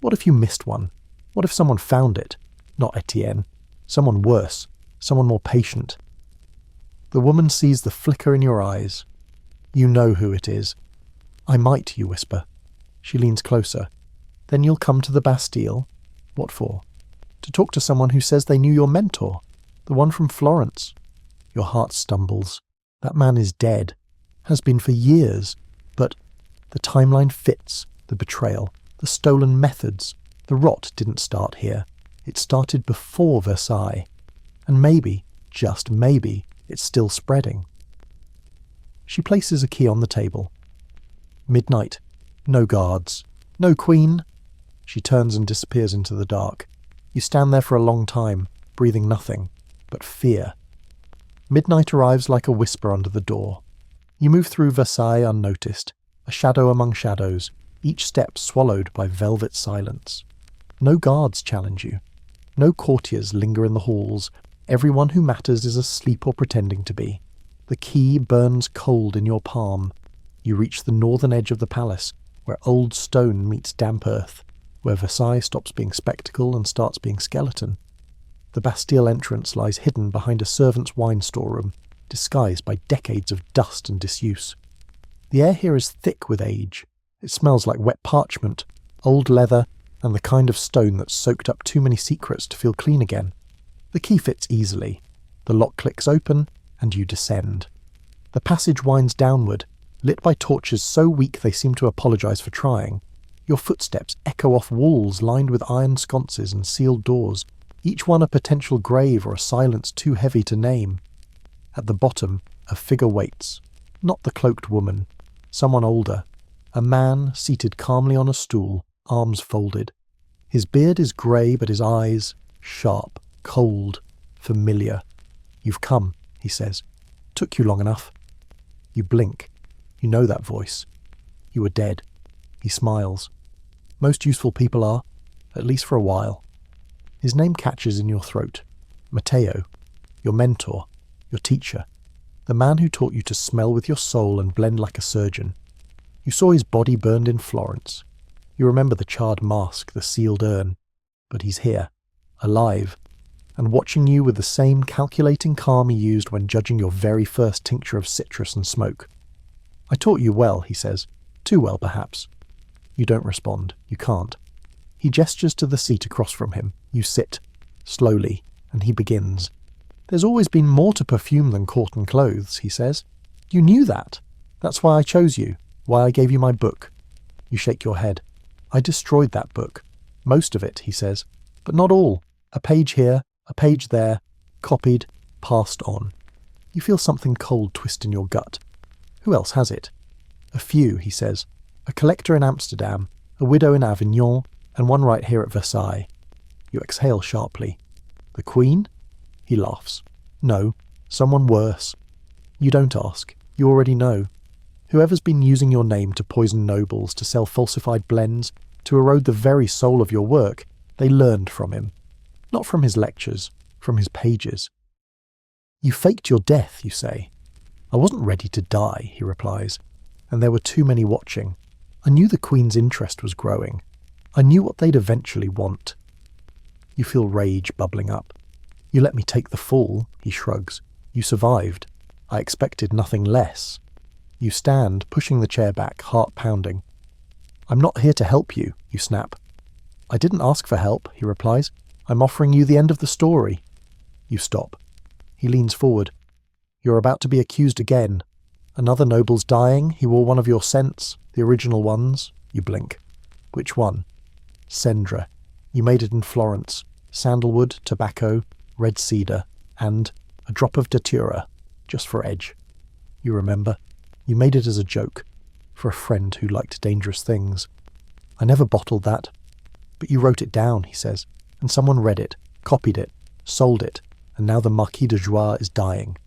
What if you missed one? What if someone found it? Not Etienne. Someone worse. Someone more patient. The woman sees the flicker in your eyes. You know who it is. I might, you whisper. She leans closer. Then you'll come to the Bastille. What for? To talk to someone who says they knew your mentor, the one from Florence. Your heart stumbles. That man is dead. Has been for years. But the timeline fits. The betrayal. The stolen methods. The rot didn't start here. It started before Versailles. And maybe, just maybe, it's still spreading. She places a key on the table. Midnight. No guards. No queen. She turns and disappears into the dark. You stand there for a long time, breathing nothing but fear. Midnight arrives like a whisper under the door. You move through Versailles unnoticed, a shadow among shadows, each step swallowed by velvet silence. No guards challenge you. No courtiers linger in the halls. Everyone who matters is asleep or pretending to be. The key burns cold in your palm. You reach the northern edge of the palace, where old stone meets damp earth, where Versailles stops being spectacle and starts being skeleton. The Bastille entrance lies hidden behind a servant's wine storeroom, disguised by decades of dust and disuse. The air here is thick with age. It smells like wet parchment, old leather, and the kind of stone that's soaked up too many secrets to feel clean again. The key fits easily. The lock clicks open, and you descend. The passage winds downward, lit by torches so weak they seem to apologize for trying. Your footsteps echo off walls lined with iron sconces and sealed doors, each one a potential grave or a silence too heavy to name. At the bottom, a figure waits. Not the cloaked woman. Someone older. A man seated calmly on a stool, arms folded. His beard is grey, but his eyes, sharp, cold, familiar. You've come, he says. Took you long enough. You blink. You know that voice. You were dead. He smiles. Most useful people are, at least for a while. His name catches in your throat. Matteo, your mentor, your teacher, the man who taught you to smell with your soul and blend like a surgeon. You saw his body burned in Florence. You remember the charred mask, the sealed urn. But he's here, alive, and watching you with the same calculating calm he used when judging your very first tincture of citrus and smoke. I taught you well, he says. Too well, perhaps. You don't respond. You can't. He gestures to the seat across from him. You sit, slowly, and he begins. There's always been more to perfume than court and clothes, he says. You knew that. That's why I chose you, why I gave you my book. You shake your head. I destroyed that book. Most of it, he says, but not all. A page here, a page there, copied, passed on. You feel something cold twist in your gut. Who else has it? A few, he says. A collector in Amsterdam, a widow in Avignon, and one right here at Versailles. You exhale sharply. The Queen? He laughs. No, someone worse. You don't ask. You already know. Whoever's been using your name to poison nobles, to sell falsified blends, to erode the very soul of your work, they learned from him. Not from his lectures, from his pages. You faked your death, you say. I wasn't ready to die, he replies, and there were too many watching. I knew the Queen's interest was growing. I knew what they'd eventually want. You feel rage bubbling up. You let me take the fall, he shrugs. You survived. I expected nothing less. You stand, pushing the chair back, heart pounding. I'm not here to help you, you snap. I didn't ask for help, he replies. I'm offering you the end of the story. You stop. He leans forward. You're about to be accused again. Another noble's dying. He wore one of your scents, the original ones. You blink. Which one? Cendra. You made it in Florence. Sandalwood, tobacco, red cedar, and a drop of datura, just for edge. You remember? You made it as a joke, for a friend who liked dangerous things. I never bottled that. But you wrote it down, he says, and someone read it, copied it, sold it, and now the Marquis de Joie is dying.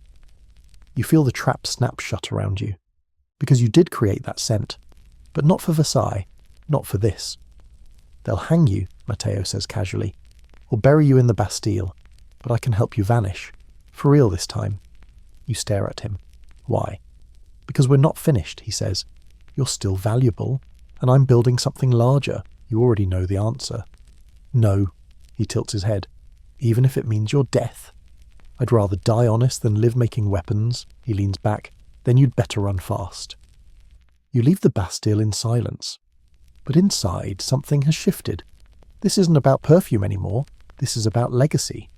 You feel the trap snap shut around you, because you did create that scent, but not for Versailles, not for this. They'll hang you, Matteo says casually, or bury you in the Bastille, but I can help you vanish, for real this time. You stare at him. Why? Because we're not finished, he says. You're still valuable, and I'm building something larger. You already know the answer. No, he tilts his head, even if it means your death. I'd rather die honest than live making weapons, he leans back. Then you'd better run fast. You leave the Bastille in silence. But inside, something has shifted. This isn't about perfume anymore. This is about legacy.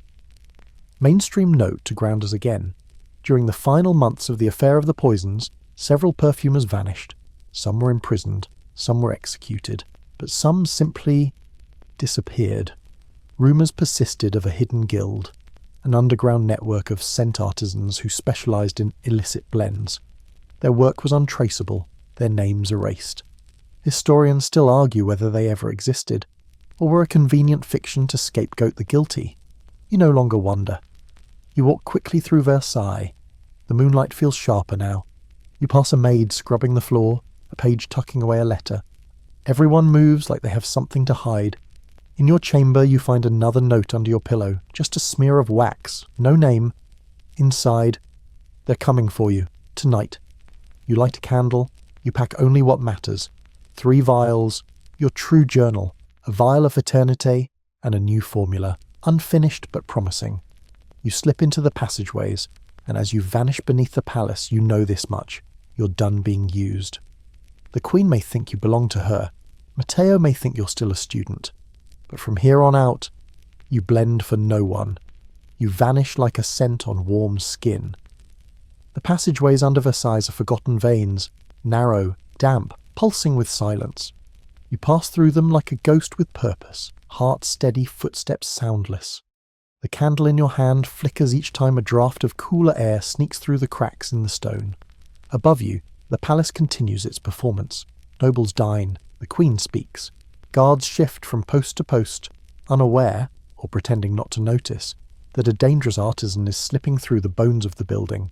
Mainstream note to ground us again. During the final months of the affair of the poisons, several perfumers vanished. Some were imprisoned, some were executed, but some simply disappeared. Rumours persisted of a hidden guild, an underground network of scent artisans who specialised in illicit blends. Their work was untraceable, their names erased. Historians still argue whether they ever existed, or were a convenient fiction to scapegoat the guilty. You no longer wonder. You walk quickly through Versailles. The moonlight feels sharper now. You pass a maid scrubbing the floor, a page tucking away a letter. Everyone moves like they have something to hide. In your chamber you find another note under your pillow, just a smear of wax, no name. Inside, they're coming for you, tonight. You light a candle, you pack only what matters. 3 vials, your true journal, a vial of eternité, and a new formula, unfinished but promising. You slip into the passageways, and as you vanish beneath the palace, you know this much. You're done being used. The Queen may think you belong to her. Matteo may think you're still a student. But from here on out, you blend for no one. You vanish like a scent on warm skin. The passageways under Versailles are forgotten veins, narrow, damp, pulsing with silence. You pass through them like a ghost with purpose, heart steady, footsteps soundless. The candle in your hand flickers each time a draught of cooler air sneaks through the cracks in the stone. Above you, the palace continues its performance. Nobles dine, the Queen speaks. Guards shift from post to post, unaware, or pretending not to notice, that a dangerous artisan is slipping through the bones of the building.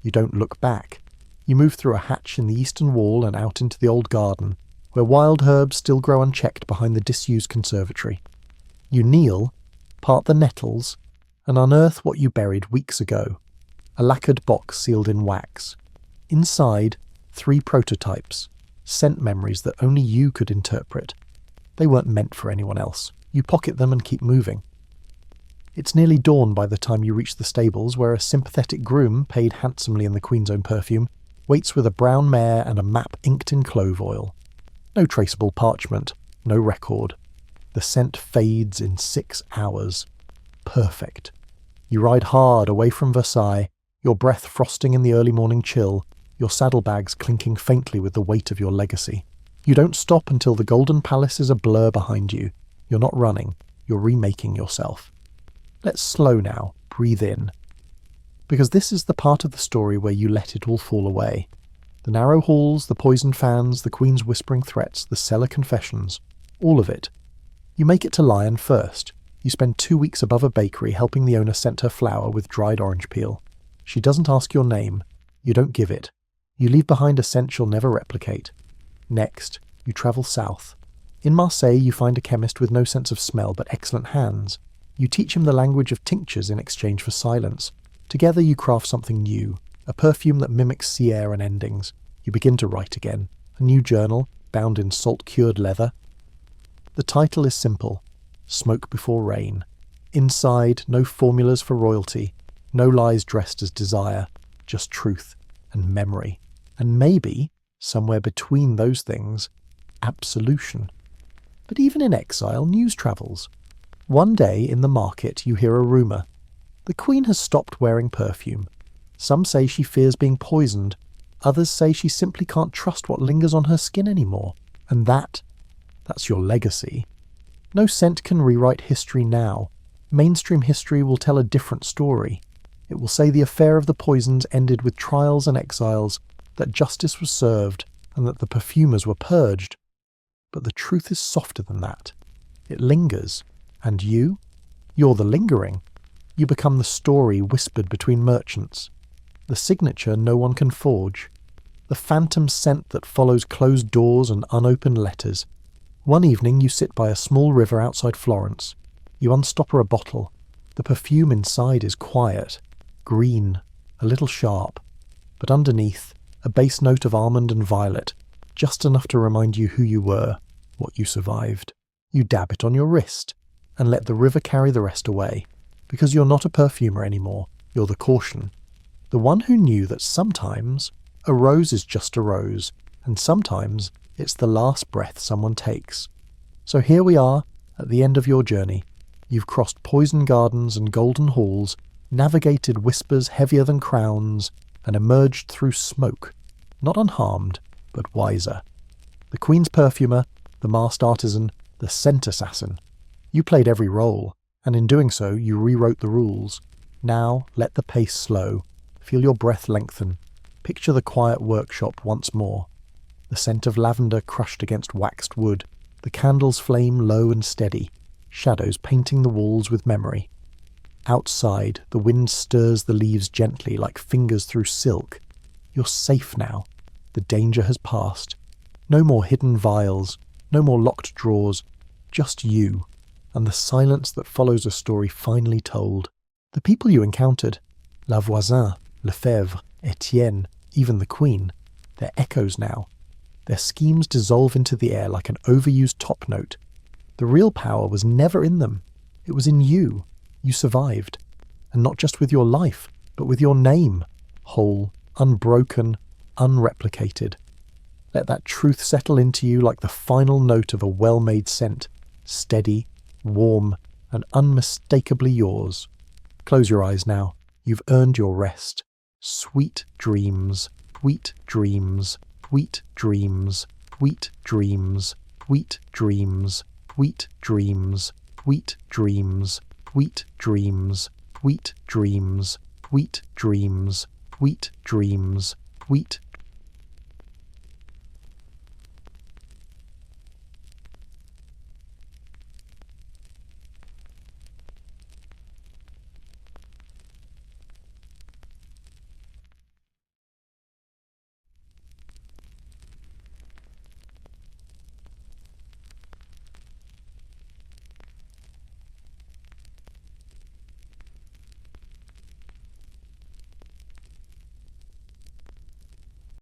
You don't look back. You move through a hatch in the eastern wall and out into the old garden, where wild herbs still grow unchecked behind the disused conservatory. You kneel, part the nettles, and unearth what you buried weeks ago, a lacquered box sealed in wax. Inside, 3 prototypes, scent memories that only you could interpret. They weren't meant for anyone else. You pocket them and keep moving. It's nearly dawn by the time you reach the stables, where a sympathetic groom, paid handsomely in the Queen's own perfume, waits with a brown mare and a map inked in clove oil. No traceable parchment, no record. The scent fades in 6 hours. Perfect. You ride hard away from Versailles, your breath frosting in the early morning chill, your saddlebags clinking faintly with the weight of your legacy. You don't stop until the Golden Palace is a blur behind you. You're not running, you're remaking yourself. Let's slow now, breathe in. Because this is the part of the story where you let it all fall away. The narrow halls, the poisoned fans, the Queen's whispering threats, the cellar confessions, all of it. You make it to Lyon first. You spend 2 weeks above a bakery helping the owner scent her flour with dried orange peel. She doesn't ask your name. You don't give it. You leave behind a scent she'll never replicate. Next, you travel south. In Marseille, you find a chemist with no sense of smell but excellent hands. You teach him the language of tinctures in exchange for silence. Together you craft something new, a perfume that mimics sea air and endings. You begin to write again, a new journal, bound in salt-cured leather. The title is simple, Smoke Before Rain. Inside, no formulas for royalty, no lies dressed as desire, just truth and memory. And maybe, somewhere between those things, absolution. But even in exile, news travels. One day in the market you hear a rumour. The Queen has stopped wearing perfume. Some say she fears being poisoned. Others say she simply can't trust what lingers on her skin anymore. And that's your legacy. No scent can rewrite history now. Mainstream history will tell a different story. It will say the affair of the poisons ended with trials and exiles, that justice was served, and that the perfumers were purged. But the truth is softer than that. It lingers. And you? You're the lingering. You become the story whispered between merchants. The signature no one can forge. The phantom scent that follows closed doors and unopened letters. One evening you sit by a small river outside Florence. You unstopper a bottle. The perfume inside is quiet, green, a little sharp. But underneath, a base note of almond and violet, just enough to remind you who you were, what you survived. You dab it on your wrist, and let the river carry the rest away. Because you're not a perfumer anymore, you're the caution. The one who knew that sometimes a rose is just a rose, and sometimes it's the last breath someone takes. So here we are, at the end of your journey. You've crossed poison gardens and golden halls, navigated whispers heavier than crowns, and emerged through smoke, not unharmed, but wiser. The Queen's perfumer, the masked artisan, the scent assassin. You played every role, and in doing so you rewrote the rules. Now let the pace slow. Feel your breath lengthen. Picture the quiet workshop once more. The scent of lavender crushed against waxed wood, the candle's flame low and steady, shadows painting the walls with memory. Outside, the wind stirs the leaves gently like fingers through silk. You're safe now. The danger has passed. No more hidden vials, no more locked drawers, just you, and the silence that follows a story finally told. The people you encountered, La Voisin, Lefebvre, Etienne, even the Queen, they're echoes now. Their schemes dissolve into the air like an overused top note. The real power was never in them. It was in you. You survived. And not just with your life, but with your name. Whole, unbroken, unreplicated. Let that truth settle into you like the final note of a well-made scent. Steady, warm, and unmistakably yours. Close your eyes now. You've earned your rest. Sweet dreams, sweet dreams, sweet dreams, sweet dreams, sweet dreams, sweet dreams, sweet dreams, sweet dreams, sweet dreams, sweet dreams, sweet dreams, sweet